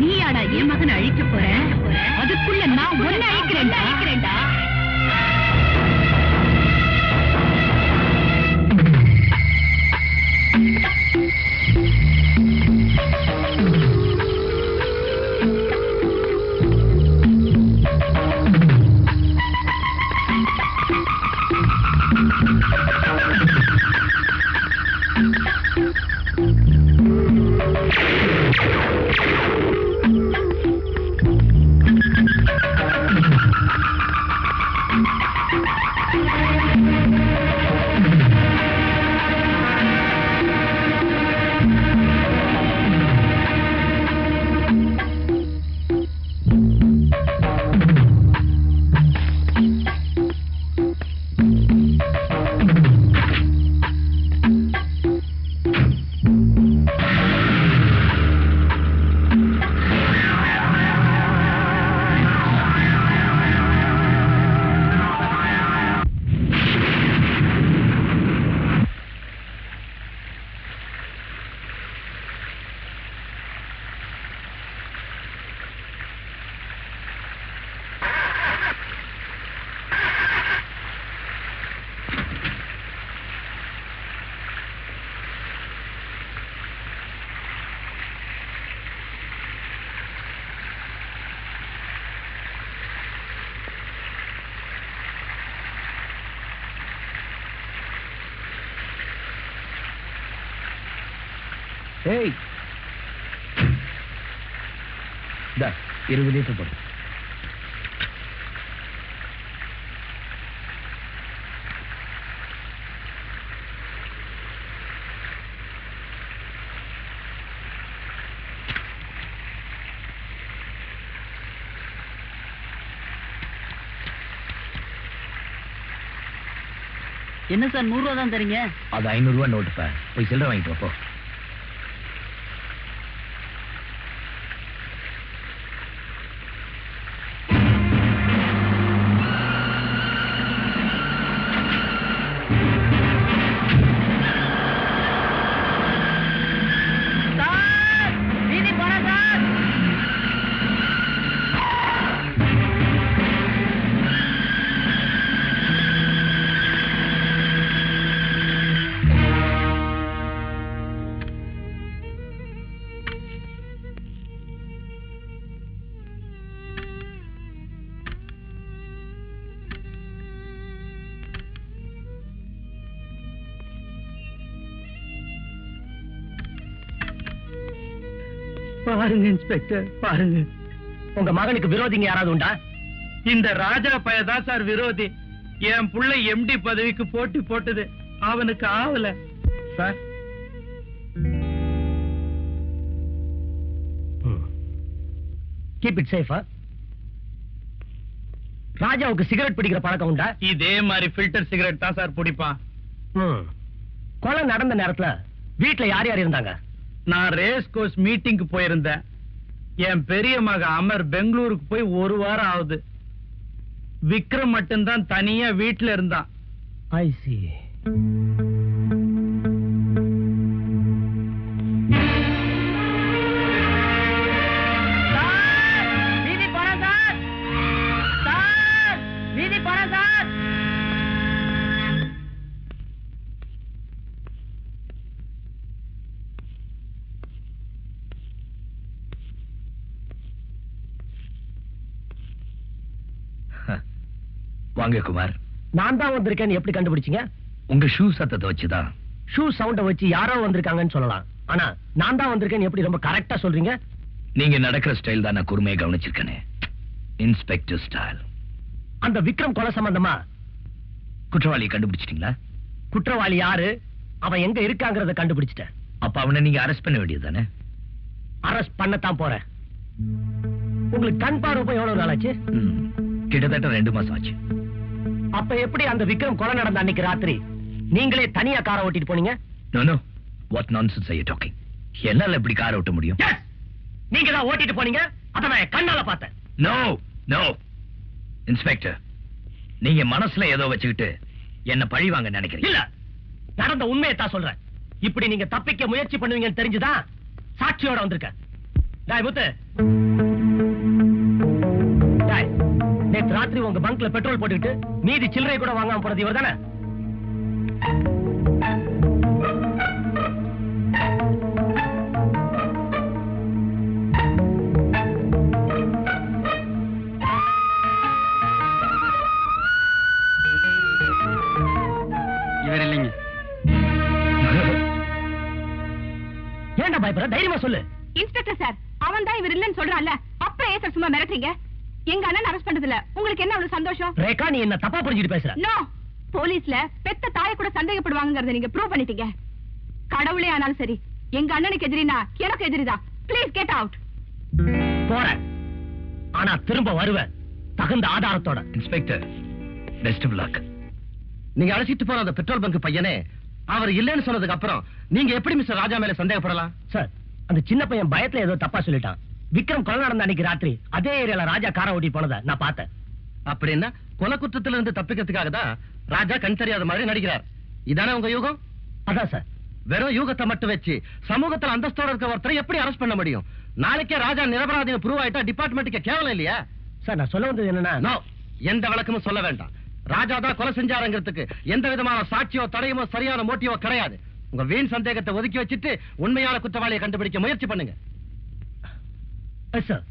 நீயாடா என் மகனை அழிக்க போற? அதுக்குள்ள நான் ஒன்னு அழிக்கிறேன்டா. ஏய் 20 லிட்டர் போடு. என்ன சார் 100 ரூபா தான் தரீங்க? அது 500 ரூபா நோட்டுப்பா. போய் சில்லறை வாங்கிட்டு போ. பாருங்க இன்ஸ்பெக்டர், பாருங்க. உங்க மகனுக்கு விரோதிங்க யாராவது உண்டா? இந்த ராஜா பையதான் சார் விரோதி. என் புள்ள எம்டி பதவிக்கு போட்டி போட்டது அவனுக்கு ஆவல சார். கீப் இட் சேஃபா. ராஜாவுக்கு சிகரெட் பிடிக்கிற பழக்கம் உண்டா? இதே மாதிரி ஃபில்டர் சிகரெட் தான் சார் பிடிப்பான். கொலை நடந்த நேரத்துல வீட்டுல யார் யார் இருந்தாங்க? நான் ரேஸ் கோர்ஸ் மீட்டிங்க்கு போயிருந்தேன். என் பெரிய மக அமர் பெங்களூருக்கு போய் 1 வாரம் ஆகுது. விக்ரம் மட்டும்தான் தனியா வீட்டுல இருந்தான். ஐ see. வாங்க குமார். நான் தான் வந்திருக்கேன். எப்படி கண்டுபிடிச்சீங்க? உங்க ஷூ சத்தத்தை வச்சுதான். ஷூ சவுண்ட வச்சு யாரோ வந்திருக்காங்கன்னு சொல்லலாம். ஆனா நான் தான் வந்திருக்கேன் எப்படி ரொம்ப கரெக்டா சொல்றீங்க? நீங்க நடக்கிற ஸ்டைல் தான் நான் கூர்மையா கவனிச்சிருக்கேனே. Inspector style. அந்த விக்ரம் கொலை சம்பந்தமா குற்றவாளியை கண்டுபிடிச்சிட்டீங்களா? குற்றவாளி யாரு, அவன் எங்க இருக்காங்கறத கண்டுபிடிச்சிட்டேன். அப்ப அவனை நீங்க அரெஸ்ட் பண்ண வேண்டியதுதானே? அரெஸ்ட் பண்ணத்தான் போறேன். உங்களுக்கு கண் பார்வை எவ்வளவு நாள் ஆச்சு? கிட்டத்தட்ட 2 மாசம் ஆச்சு. அப்ப எப்படி அந்த விக்ரம் கொலை நடந்த அன்னைக்கு ராத்திரி நீங்களே தனியா காரை ஓட்டிட்டு போனீங்க? No no, what nonsense are you talking? என்னால எப்படி காரை ஓட்ட முடியும்? நீங்க தான் ஓட்டிட்டு போனீங்க, அத நான் கண்ணால பார்த்தேன். நோ நோ இன்ஸ்பெக்டர், நீங்க மனசுல ஏதோ வச்சுக்கிட்டு என்ன பழி வாங்க நினைக்கிறீங்க. இல்ல, நடந்த உண்மையை தான் சொல்றேன். இப்படி நீங்க தப்பிக்க முயற்சி பண்ணுவீங்கன்னு தெரிஞ்சுதான் சாட்சியோட வந்திருக்கேன். டேய் முத்து, டேய், நேத்து ராத்திரி உங்க பங்க்ல பெட்ரோல் போட்டுக்கிட்டு மீதி சில்லறை கூட வாங்காம போறது இவர் தானே? இவர் இல்லைங்க. ஏன்டா பயப்படுற? தைரியமா சொல்லு. இன்ஸ்பெக்டர் சார், அவன் தான் இவர் இல்லன்னு சொல்றான்ல, அப்புறம் ஏன் சார் சும்மா மிரட்டுறீங்க? எங்க அண்ணன் அரெஸ்ட் பண்ணதுல உங்களுக்கு என்ன அவ்வளவு சந்தோஷம்? ரேகா, நீ என்ன தப்பா புரிஞ்சுட்டு பேசுற. நோ, போலீஸ்ல பெத்த தாயை கூட சந்தேகப்படுவாங்கறத நீங்க ப்ரூவ் பண்ணிட்டீங்க. கடவுளே ஆனாலும் சரி, எங்க அண்ணனுக்கு எதிரினா எனக்கு எதிரிதான். Please get out. போறேன், ஆனா திரும்ப வருவேன் தகுந்த ஆதாரத்தோட. Inspector, best of luck. நீங்க அழைச்சிட்டு போற அந்த பெட்ரோல் பங்க் பையனே அவர் இல்லைன்னு சொன்னதுக்கு அப்புறம் நீங்க எப்படி மிஸ்டர் ராஜா மேல சந்தேகப்படலாம்? சார், அந்த சின்ன பையன் பயத்துல ஏதோ தப்பா சொல்லிட்டான். விக்ரம் கொலை நடந்த அன்னைக்கு ராத்திரி அதே ஏரியால ராஜா காரை ஓட்டி போனதை நான் பார்த்தேன். அப்படின்னா கொலை குற்றத்துல இருந்து தப்பிக்கிறதுக்காக தான் ராஜா கண் தெரியாத மாதிரி நடிக்கிறார். இதானே உங்க யூகம்? அதான் சார். வெறும் யூகத்தை மட்டும் வச்சு சமூகத்துல அந்தஸ்தோட இருக்க ஒருத்தரை எப்படி அரெஸ்ட் பண்ண முடியும்? நாளைக்கே ராஜா நிரபராதின்னு ப்ரூவ் ஆயிட்டா டிபார்ட்மெண்ட்டுக்கு கேவலம் இல்லையா? சார், நான் சொல்ல வந்தது என்னன்னா, நோ, எந்த விளக்கமும் சொல்ல வேண்டாம். ராஜா தான் கொலை செஞ்சாருங்கிறதுக்கு எந்த விதமான சாட்சியோ தடையுமோ சரியான மோட்டிவோ கிடையாது. உங்க வீண் சந்தேகத்தை ஒதுக்கி வச்சுட்டு உண்மையான குற்றவாளியை கண்டுபிடிக்க முயற்சி பண்ணுங்க. Sir,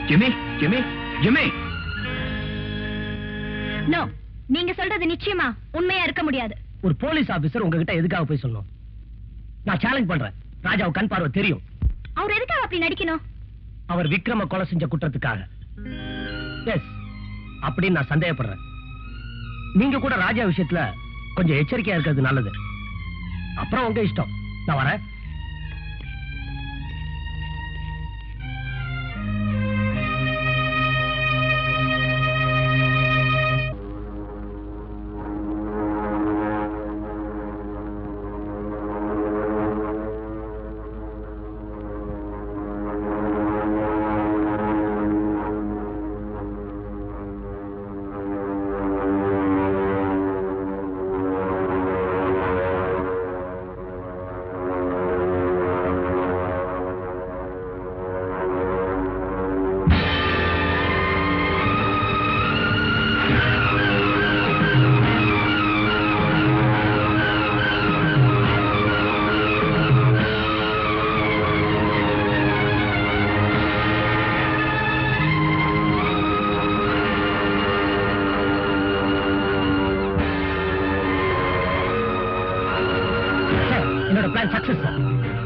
Jimmy Jimmy Jimmy no, நீங்க சொல்றது நிச்சயமா உண்மையா இருக்க முடியாது. ஒரு போலீஸ் ஆபீசர் உங்ககிட்ட எதுக்காக போய் சொல்லணும்? நான் சேலஞ்ச் பண்றேன். ராஜாவு கண் பார்வை தெரியும். அவர் எதுக்காக அப்படி நடிக்கணும்? அவர் விக்ரம கொலை செஞ்ச குற்றத்துக்காக. எஸ், அப்படின்னு நான் சந்தேகப்படுறேன். நீங்க கூட ராஜா விஷயத்துல கொஞ்சம் எச்சரிக்கையா இருக்கிறது நல்லது. அப்புறம் உங்க இஷ்டம். நான் வரேன்.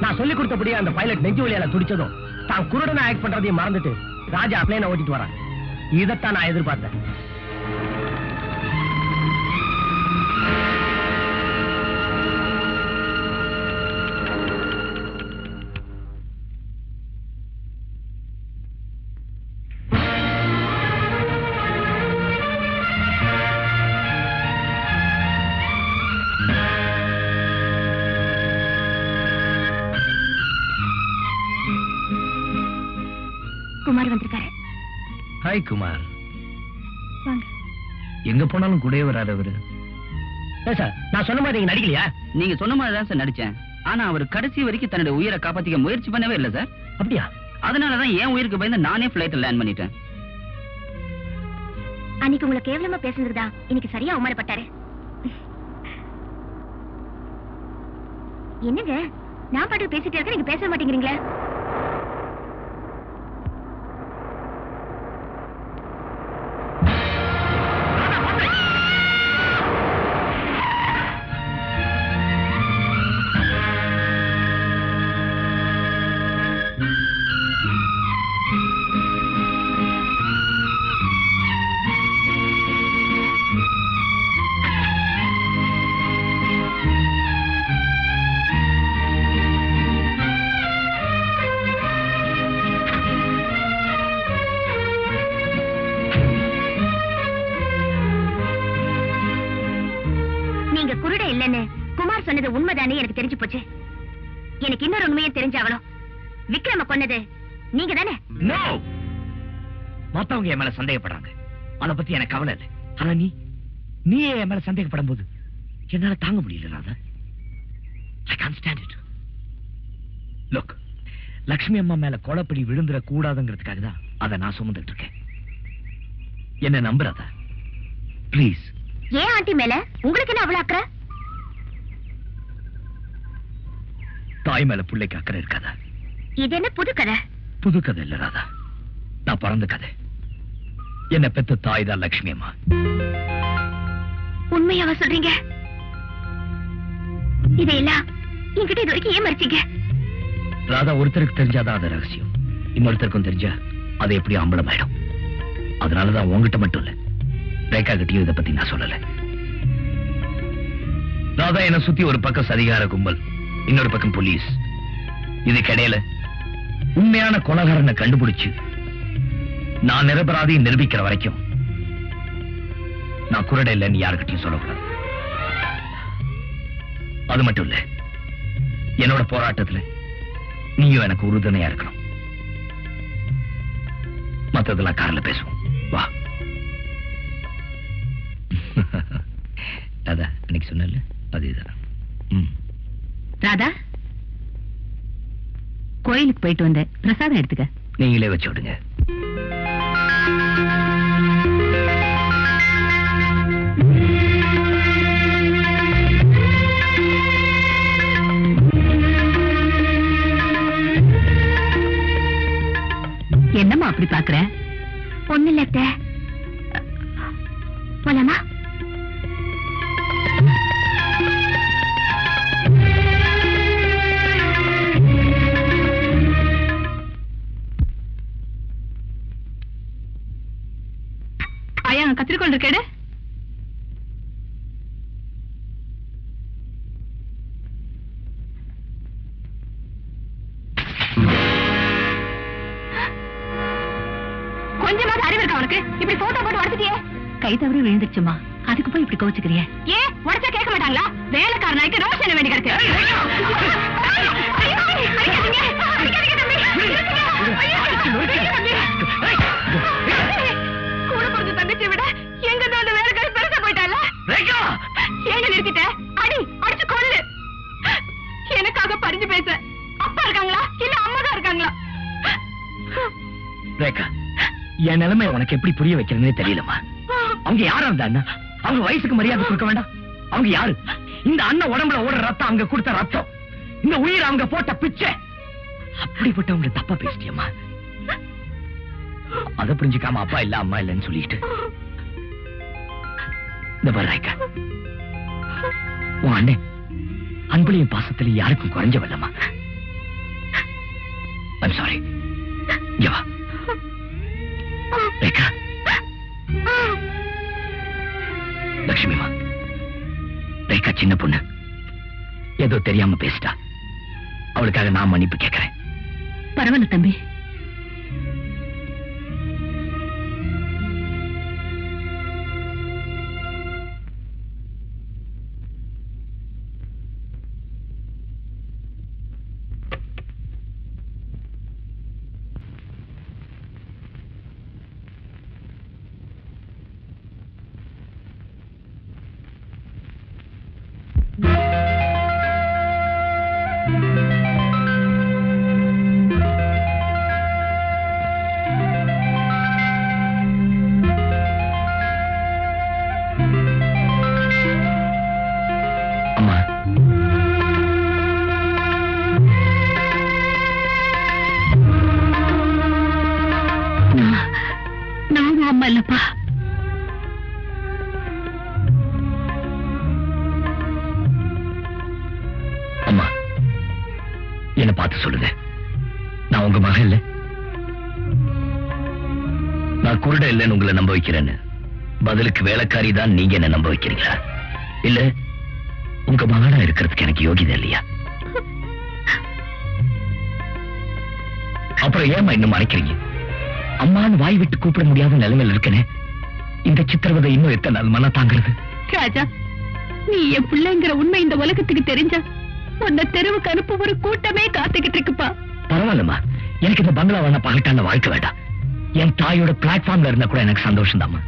நான் சொல்லி கொடுத்தபடியே அந்த பைலட் நெஞ்சு வலியால துடிச்சதும் தான் குருடனை ஆக்ட் பண்றதையும் மறந்துட்டு ராஜா பிளேனை ஓட்டிட்டு வரான். இதைத்தான் நான் எதிர்பார்த்தேன். குமார் வந்திருக்காரு. ஹாய் குமார். வாங்க. எங்க போனாலும் கூடவே வராது அவரு. சார், நான் சொன்ன மாதிரி நீங்க நடிக்கலையா? நீங்க சொன்ன மாதிரி தான் சார் நடிச்சேன். ஆனா அவர் கடைசி வரைக்கும் தன்னுடைய உயிரை காப்பாத்திக்க முயற்சி பண்ணவே இல்லை சார். அப்படியா? அதனாலதான் என் உயிருக்கு பயந்து நானே பிளைட்ல லேண்ட் பண்ணிட்டேன். அன்னைக்கு உங்களை கேவலமா பேசுனதுதான் இன்னைக்கு சரியா அவமானப்பட்டாரு. என்னங்க, நான் பாட்டு பேசிட்டே இருக்க, நீங்க பேச மாட்டேங்கிறீங்களா? குமார் சொன்னது உண்மைதானே எனக்கு தெரிஞ்சு போச்சு. எனக்கு இன்னொரு உண்மையை தெரிஞ்சாகணும். விக்ரம கொன்னது நீங்க தானே? நோ, மத்தவங்க என் மேல சந்தேகப்படுறாங்க. அத பத்தி எனக்கு கவலை இல்லை. ஆனா நீ என் மேல சந்தேகப்படும் போது என்னால தாங்க முடியல Radha. I can't stand it. Look, Lakshmi அம்மா மேல கொலைப்படி விழுந்துட கூடாதுங்கிறதுக்காக தான் அதை நான் சுமந்துட்டு இருக்கேன். என்ன நம்புறதா ப்ளீஸ். ஏன் ஆண்டி மேல உங்களுக்கு என்ன அவ்வளவு அக்கறை? தாய் மேல பிள்ளைக்கு அக்கறை இருக்காதா? இது என்ன புது கதை? புது கதை இல்ல ராதா, நான் பிறந்த கதை. என்ன பெத்த தாய் தான் லட்சுமி அம்மா. உண்மையாவா சொல்றீங்க? இதையெல்லாம் என்கிட்ட இது வரைக்கும் ஏன் மறைச்சீங்க? ராதா, ஒருத்தருக்கு தெரிஞ்சாதான் அது ரகசியம். இன்னொருத்தருக்கும் தெரிஞ்சா அது எப்படி அம்பலமாயிடும். அதனாலதான் உங்ககிட்ட மட்டும் இல்ல, ரேகா கிட்டயும் இதை பத்தி நான் சொல்லல. ராதா, என்ன சுத்தி ஒரு பக்கம் சதிகார கும்பல், இன்னொரு பக்கம் போலீஸ். இதுக்கிடையில உண்மையான கொலைகாரனை கண்டுபிடிச்சு நான் நிரபராதியை நிரூபிக்கிற வரைக்கும் நான் குருட இல்லைன்னு யாருக்கிட்டையும் சொல்லக்கூடாது. அது மட்டும் இல்ல, என்னோட போராட்டத்துல நீயும் எனக்கு உறுதுணையா இருக்கணும். மத்ததெல்லாம் கார்ல பேசுவோம், வா. ராதா, அன்னைக்கு சொன்னல அதேதான். ராதா, கோயிலுக்கு போயிட்டு வந்தேன், பிரசாதம் எடுத்துக்க. நீங்களே வச்சு விடுங்க. என்னம்மா அப்படி பாக்குற? ஒண்ணு இல்ல அத்தை. போலாமா? ஐயா கத்திரிக்கோள் இருக்கேடு. கொஞ்சமாவது அறிவு இருக்கா உனக்கு? இப்படி போட்டோ போட்டு உடச்சிட்டியே. கை தவறி விழுந்துருச்சுமா, அதுக்கு போய் இப்படி கோச்சுக்கிறிய? ஏன் உடச்சா கேட்க மாட்டாங்களா? வேலைக்காரனாய்க்கு ரோஸ் என்ன வேண்டி கிடக்கு? கூட பிறந்த தங்கச்சியை விட எங்க அந்த வேலைக்காரி பெருசா போயிட்டால. ஏங்க நிறுத்திட்ட? அடி அடிச்சு கொள்ளு. எனக்காக பறிஞ்சு பேச அப்பா இருக்காங்களா இல்ல அம்மா தான் இருக்காங்களா? ரேகா, என் நிலைமை உனக்கு எப்படி புரிய வைக்கிறதுனே தெரியலமா. அவங்க யாரா இருந்தா அவங்க வயசுக்கு மரியாதை கொடுக்க வேண்டாம்? அவங்க யாரு? இந்த அண்ணன் உடம்புல ஓடுற ரத்தம் அவங்க கொடுத்த ரத்தம், இந்த உயிர் அவங்க போட்ட பிச்சை. அப்படிப்பட்டவங்க தப்பா பேசிட்டியம்மா. அதை புரிஞ்சுக்காம அப்பா இல்ல அம்மா இல்லன்னு சொல்லிட்டு இந்த பாரு ரேகா, உன் அண்ணன் அன்புலையும் பாசத்திலையும் யாருக்கும் குறைஞ்சவல்லம்மா. I'm sorry. இங்க வா ரேகா. லட்சுமிமா, ரேகா சின்ன பொண்ணு, ஏதோ தெரியாம பேசிட்டா. அவளுக்காக நான் மன்னிப்பு கேட்கிறேன். பரவாயில்ல தம்பி. இல்லப்பா. அம்மா, என்ன பார்த்து சொல்லுங்க, நான் உங்க மகன் இல்ல? நான் குருட இல்லைன்னு உங்களை நம்ப வைக்கிறேன்னு பதிலுக்கு வேலைக்காரி தான் நீங்க என்ன நம்ப வைக்கிறீங்களா? இல்ல உங்க மகனா இருக்கிறதுக்கு எனக்கு யோகிதை இல்லையா? அப்புறம் ஏமா இன்னும் மறைக்கிறீங்க? அம்மான்னு வாய் விட்டு கூப்பிட முடியாத நிலைமையில் இருக்கனே, இந்த சித்திரவதை இன்னும் எத்தனை நாள் மன தாங்கிறது? ராஜா, நீ என் பிள்ளைங்கிற உண்மை இந்த உலகத்துக்கு தெரிஞ்சா உன்னை தெருவுக்கு அனுப்ப ஒரு கூட்டமே காத்துக்கிட்டு இருக்குப்பா. பரவாயில்லம்மா, எனக்கு இந்த பங்களா வேணா பகட்டான வாழ்க்கை வேண்டாம். என் தாயோட பிளாட்ஃபார்ம்ல இருந்தா கூட எனக்கு சந்தோஷம் தாம்மா.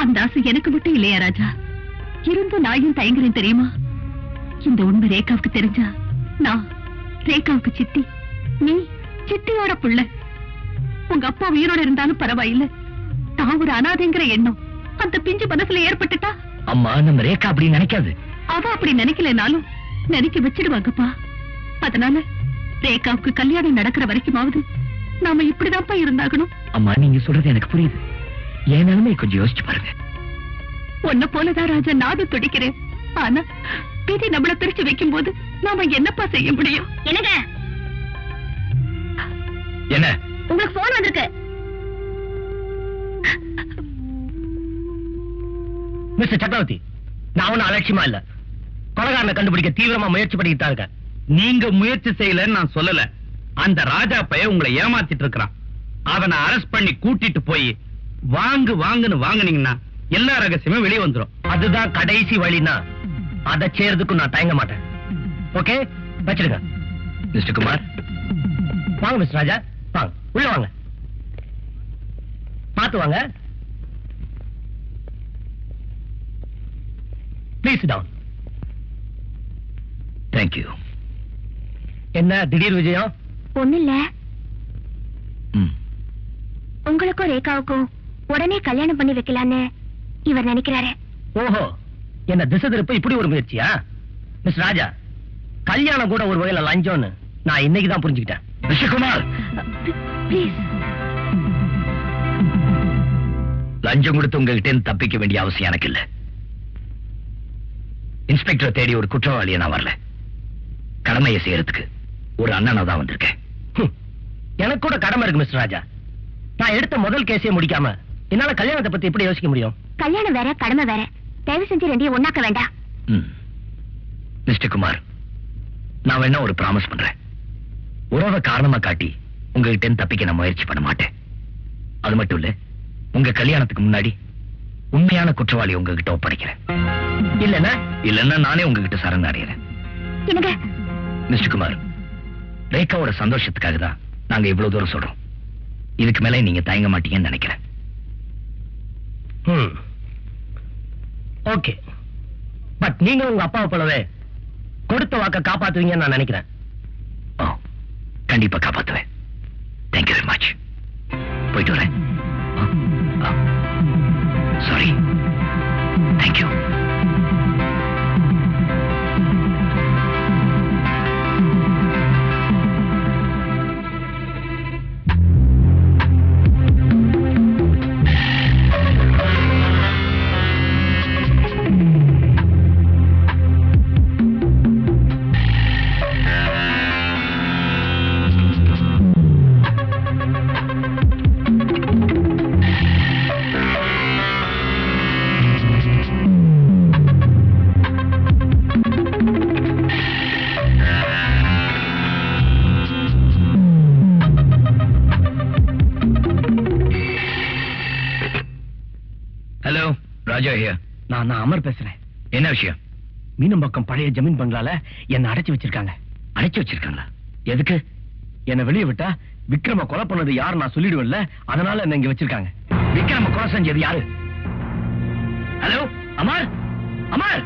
அந்த ஆசை எனக்கு மட்டும் இல்லையா ராஜா? இருந்தும் நாயும் தயங்குறேன் தெரியுமா? இந்த உண்மை ரேகாவுக்கு தெரிஞ்சா நான் ரேகாவுக்கு சித்தி, நீ சித்தியோட புள்ள. உங்க அப்பா உயிரோட இருந்தாலும் பரவாயில்லை, தான் ஒரு அனாதைங்கிற எண்ணம் அந்த பிஞ்சு மனசுல ஏற்பட்டுட்டா? அம்மா, நம்ம ரேகா அப்படி நினைக்காது. அவ அப்படி நினைக்கலனாலும் நினைக்க வச்சிடுவாங்கப்பா. அதனால ரேகாவுக்கு கல்யாணம் நடக்கிற வரைக்குமாவது நாம இப்படிதான்ப்பா இருந்தாகணும். அம்மா, நீங்க சொல்றது எனக்கு புரியுது. என் நிலைமை கொஞ்சம் யோசிச்சு பாருங்க. உன்ன போலதான் ராஜா நானும் துடிக்கிறேன். ஆனா விதி நம்மள பிரிச்சு வைக்கும் போது நாம என்னப்பா செய்ய முடியும்? என்னங்க என்ன? உங்களுக்கு போன் வந்திருக்கு. மிஸ்டர் சக்கரவர்த்தி, நான் ஒன்னும் அலட்சியமா இல்ல. கொலைகாரனை கண்டுபிடிக்க தீவிரமா முயற்சி பண்ணிட்டு தான் இருக்கேன். நீங்க முயற்சி செய்யலன்னு நான் சொல்லல. அந்த ராஜா பையன் உங்களை ஏமாத்திட்டு இருக்கிறான். அவனை அரெஸ்ட் பண்ணி கூட்டிட்டு போய் வாங்குன்னு வாங்குனீங்கன்னா எல்லா ரகசியமும் வெளியே வந்துடும். அதுதான் கடைசி வழினா அதை செய்யறதுக்கும் நான் தயங்க மாட்டேன். ஓகே, வச்சிருங்க. மிஸ்டர் குமார், வாங்க. மிஸ்டர் ராஜா, வாங்க, உள்ள வாங்க. பார்த்து வாங்க. Please down. தேங்க்யூ. என்ன திடீர் விஜயம்? ஒண்ணு இல்ல, ம், உங்களுக்கும் ரேகாவுக்கும் உடனே கல்யாணம் பண்ணி வைக்கலான்னு இவர் நினைக்கிறாரு. ஓஹோ, என்ன திசை திருப்ப இப்படி ஒரு முயற்சியா? மிஸ்டர் ராஜா, கல்யாணம் கூட ஒரு வகையில லஞ்சம்னு நான் இன்னைக்கு தான் புரிஞ்சுக்கிட்டேன். ரிஷிகுமார், ப்ளீஸ். லஞ்சம் கொடுத்து உங்ககிட்ட தப்பிக்க வேண்டிய அவசியம் எனக்கு இல்ல. இன்ஸ்பெக்டர் தேடி ஒரு குற்றவாளியை நான் வரல. கடமையை செய்யறதுக்கு ஒரு அண்ணனா தான் வந்திருக்கேன். எனக்கு கூட கடமை இருக்கு மிஸ்டர் ராஜா. நான் எடுத்த முதல் கேஸையே முடிக்காம என்னால கல்யாணத்தை பத்தி எப்படி யோசிக்க முடியும்? கல்யாணம் வேற, கடமை வேற. தயவு செஞ்சு ரெண்டையும் ஒண்ணாக்க வேண்டாம். மிஸ்டர் குமார், நான் வேணா ஒரு ப்ராமிஸ் பண்றேன். உறவை காரணமா காட்டி உங்ககிட்ட தப்பிக்க நான் முயற்சி பண்ண மாட்டேன். அது மட்டும் இல்ல, உங்க கல்யாணத்துக்கு முன்னாடி உண்மையான குற்றவாளி உங்ககிட்ட ஒப்படைக்கிறேன். இல்லன்னா நானே உங்ககிட்ட சரணடைகிறேன். மிஸ்டர் குமார், ரேகாவோட சந்தோஷத்துக்காக தான் நாங்க இவ்வளவு தூரம் சொல்றோம். இதுக்கு மேல நீங்க தயங்க மாட்டீங்கன்னு நினைக்கிறேன். ஓகே, பட் நீங்க உங்க அப்பாவை போலவே கொடுத்த வாக்க காப்பாத்துவீங்கன்னு நான் நினைக்கிறேன். கண்டிப்பா காப்பாத்துவேன். Thank you very much. போயிட்டு வரேன். சாரி. தேங்க்யூ. ராஜா ஐயா, நான் அமர் பேசுறேன். என்ன விஷயம்? மீனம்பாக்கம் பழைய ஜமீன் பங்களால என்ன அடைச்சு வச்சிருக்காங்க. அடைச்சு வச்சிருக்காங்களா? எதுக்கு? என்ன வெளியே விட்டா விக்ரம கொலை பண்ணது யாரு நான் சொல்லிடுவேன்ல, அதனால என்ன இங்க வச்சிருக்காங்க. விக்ரம கொலை செஞ்சது யாரு? ஹலோ அமர், அமர்.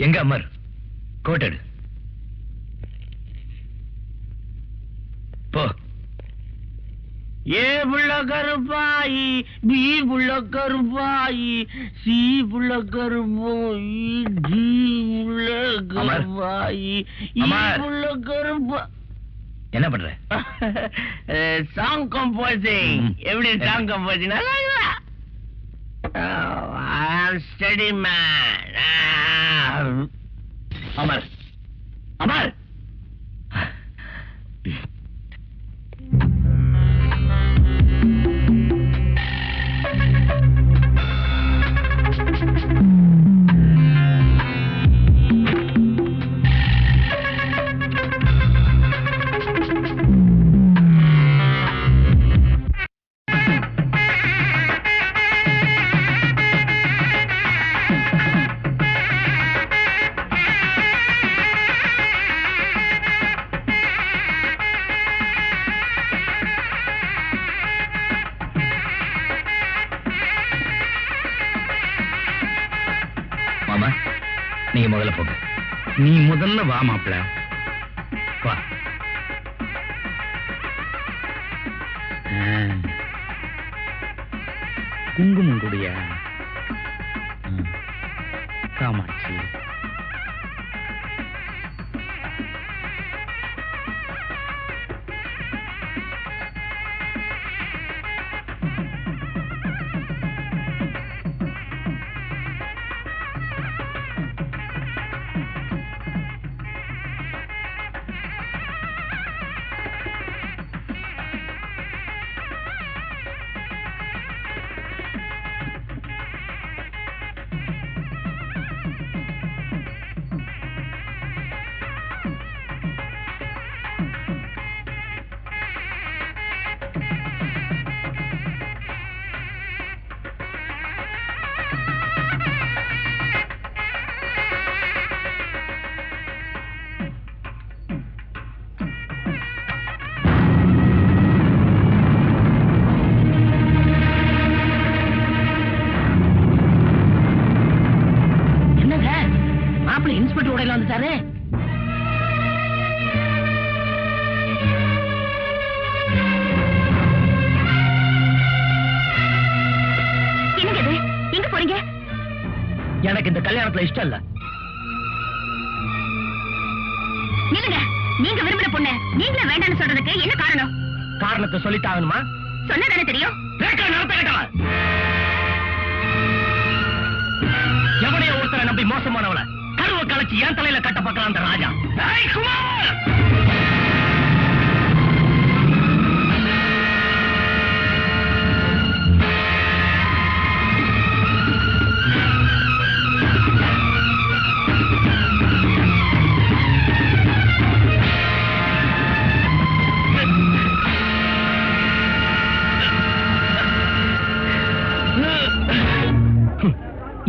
எங்க அமர்? கோட்டடு போ. ஏ புள்ள கருப்பாயி, பி புள்ள கருப்பாயி, சி புள்ள கருப்பாயி, டி புள்ள கருப்பாயி, இ புள்ள கருப்பா. என்ன பண்ற? Song composing. எப்படி song composing? Study man. Amar, Amar. மாமா, நீங்க முதல்ல போங்க. நீ முதல்ல வா மாப்பிள்ள. வா. குங்குமம் குடியா? காமாட்சி. வந்துட்டாரு. என்னங்க இது? எங்க போறீங்க? எனக்கு இந்த கல்யாணத்துல இஷ்டம் இல்ல. நில்லுங்க. நீங்க விரும்பின பொண்ணு நீங்களே வேண்டாம்னு சொல்றதுக்கு என்ன காரணம்? காரணத்தை சொல்லிட்டாகணுமா? சொன்னதானே தெரியும். எவனையோ ஒருத்தரை நம்பி மோசமானவள கருவை கலைச்சு என் தலையில கட்ட பார்க்கலாம் அந்த ராஜா. குமார்!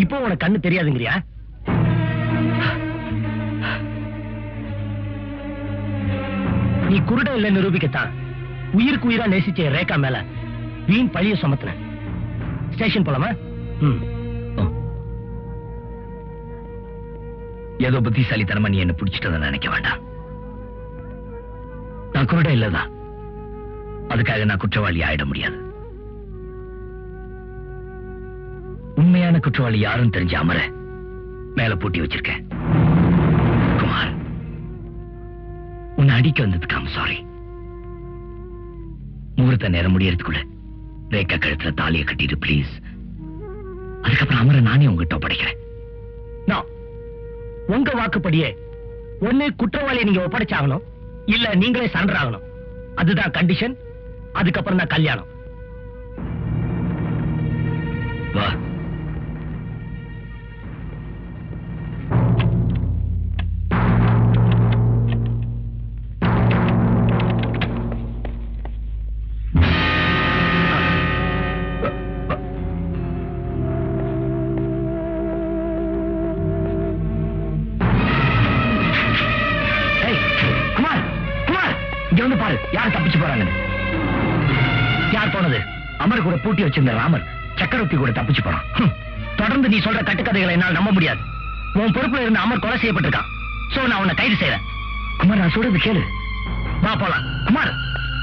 இப்போ உனக்கு கண்ணு தெரியாதுங்கிறியா? நீ குருட இல்ல நிரூபிக்கத்தான் உயிருக்கு உயிரா நேசிச்ச ரேகா மேல வீண் பழிய சுமத்தின. ஸ்டேஷன் போலாமா? ஏதோ புத்திசாலித்தனமா நீ என்ன பிடிச்சிட்டத நினைக்க வேண்டாம். நான் குருட இல்லதான், அதுக்காக நான் குற்றவாளி ஆயிட முடியாது. உண்மையான குற்றவாளி யாரும் தெரிஞ்ச அமர மேல பூட்டி வச்சிருக்கேன். குமார், உன்னை அடிக்க வந்ததுக்கு I'm sorry. முகூர்த்த நேரம் முடியறதுக்குள்ள ரேகா கழுத்துல தாலியை கட்டிடு பிளீஸ். அதுக்கப்புறம் அமர நானே உங்ககிட்ட ஒப்படைக்கிறேன். உங்க வாக்குப்படியே ஒண்ணு குற்றவாளியை நீங்க ஒப்படைச்சாகணும், இல்ல நீங்களே சரண்டர் ஆகணும். அதுதான் கண்டிஷன். அதுக்கப்புறம் தான் கல்யாணம். வா. பாரு யார் தப்பிச்சு போறாங்க. யார் போனது? அமர் கூட பூட்டி வச்சிருந்த ராமர் சக்கரவர்த்தி கூட தப்பிச்சு போறான். தொடர்ந்து நீ சொல்ற கட்டுக்கதைகளை என்னால் நம்ப முடியாது. உன் பொறுப்புல இருந்த அமர் கொலை செய்யப்பட்டிருக்கான். சோ நான் உன்னை கைது செய்யறேன். குமார், நான் சொல்றது கேளு. வா போலாம். குமார்,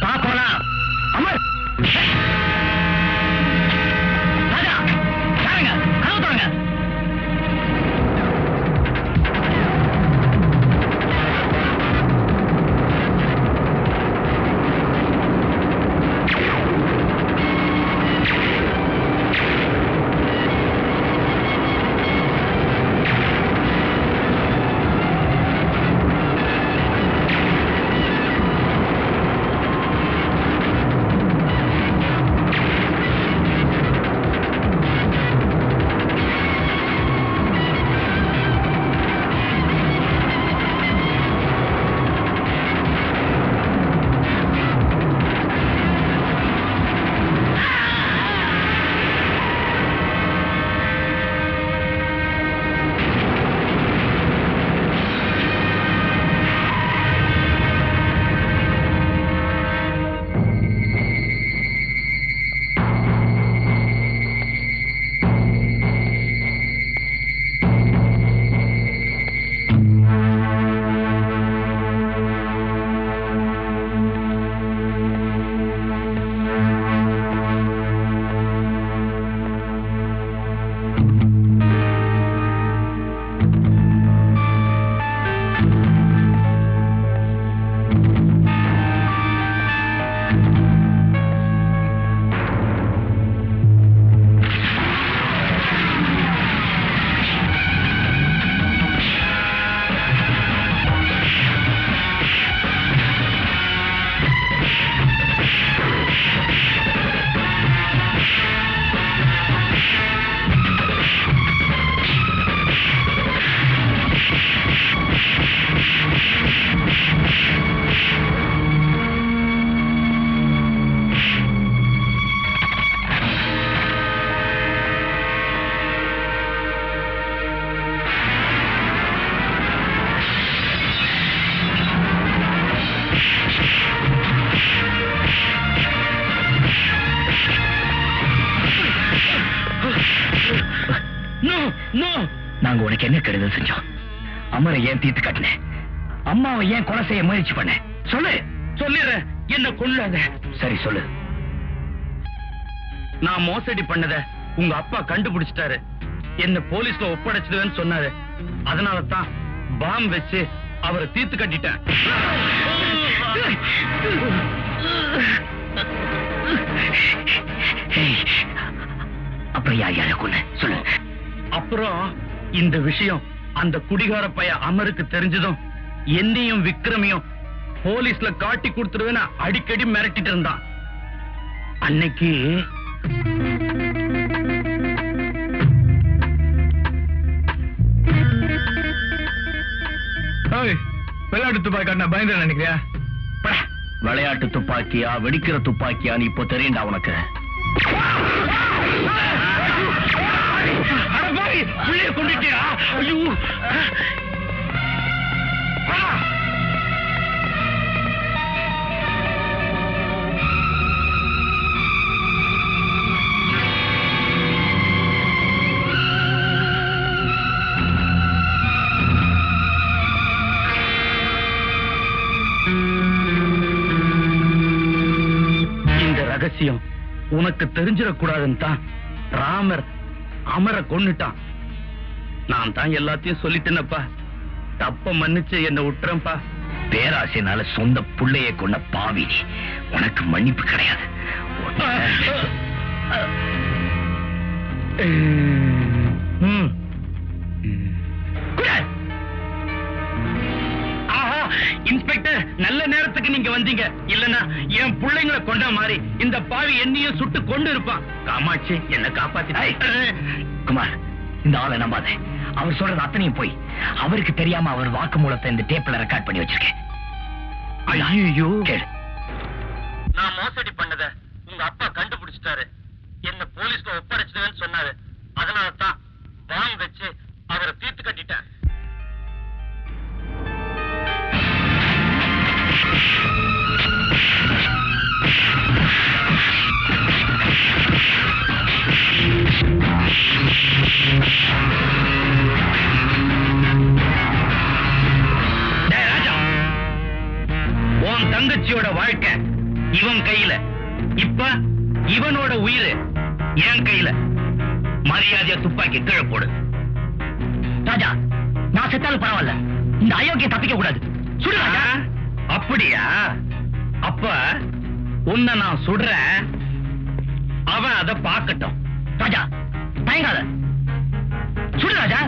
வா போலாம். அமர், ராஜா, யாருங்க? கதவு திறங்க. நாங்க உனக்கு என்ன கெடுதல் செஞ்சோம்? அமரை ஏன் தீர்த்து கட்டின? அம்மாவை ஏன் கொலை செய்ய முயற்சி பண்ண? சொல்லு. சொல்லிடுறேன், என்ன கொல்லாத. சரி சொல்லு. நான் மோசடி பண்ணத உங்க அப்பா கண்டுபிடிச்சிட்டாரு. என்ன போலீஸ்ல ஒப்படைச்சிடுவேன்னு சொன்னாரு. அதனால தான் பாம் வச்சு அவரை தீர்த்து கட்டிட்டேன். அப்புறம் யார் யார கொல்ல சொல்லு. அப்புறம் இந்த விஷயம் அந்த குடிகார பைய அமருக்கு தெரிஞ்சதும் என்னையும் விக்ரமையும் போலீஸ்ல காட்டி கொடுத்துருவேன்னு அடிக்கடி மிரட்டிட்டு இருந்தான். அன்னைக்கு விளையாட்டு துப்பாக்கி பயந்து நினைக்கிறியா? விளையாட்டு துப்பாக்கியா வெடிக்கிற துப்பாக்கியா நீ இப்போ தெரியுண்டா உனக்கு. கொண்டுட்டியா? இந்த ரகசியம் உனக்கு தெரிஞ்சிடக்கூடாதுன்னு தான் ராமர் அமர கொன்னுட்டான். நான் தான் எல்லாத்தையும் சொல்லிட்டேனப்பா. தப்ப மன்னிச்சு என்ன விட்டுறப்பா. பேராசைனால சொந்த புள்ளைய கொண்ட பாவி நீ. உனக்கு மன்னிப்பு கிடையாது. இன்ஸ்பெக்டர், நல்ல நேரத்துக்கு நீங்க வந்தீங்க. இல்லனா என் பிள்ளைங்களை கொண்ட மாதிரி இந்த பாவி என்னையும் சுட்டு கொண்டு இருப்பான். காமாட்சி, என்ன காப்பாத்தி. குமார், இந்த ஆளை நம்பாத. அவர் சொல்றது அத்தனையும் போய். அவருக்கு தெரியாம அவர் வாக்குமூலத்தை இந்த டேப்ல ரெக்கார்ட் பண்ணி வச்சிருக்கேன். ஐயோ, கேளு. நான் மோசடி பண்ணத உங்க அப்பா கண்டுபிடிச்சிட்டாரு. என்ன போலீஸ்ல ஒப்படைச்சிடுவேன்னு சொன்னாரு. அதனால தான் பாம் வச்சு அவரை தீர்த்து கட்டிட்டேன். ராஜா, உன் தங்கச்சியோட வாழ்க்கை இவன் கையில. இப்ப இவனோட உயிர் என் கையில. மரியாதையா துப்பாக்கி கீழே போடு. ராஜா, நான் செத்தாலும் பரவாயில்ல. இந்த அயோக்கிய தப்பிக்க கூடாது. சுடு ராஜா. அப்படியா? அப்ப உன்னை நான் சுடுறேன். அவன் அதை பார்க்கட்டும். ராஜா, தயங்காத. சுடு ராஜா.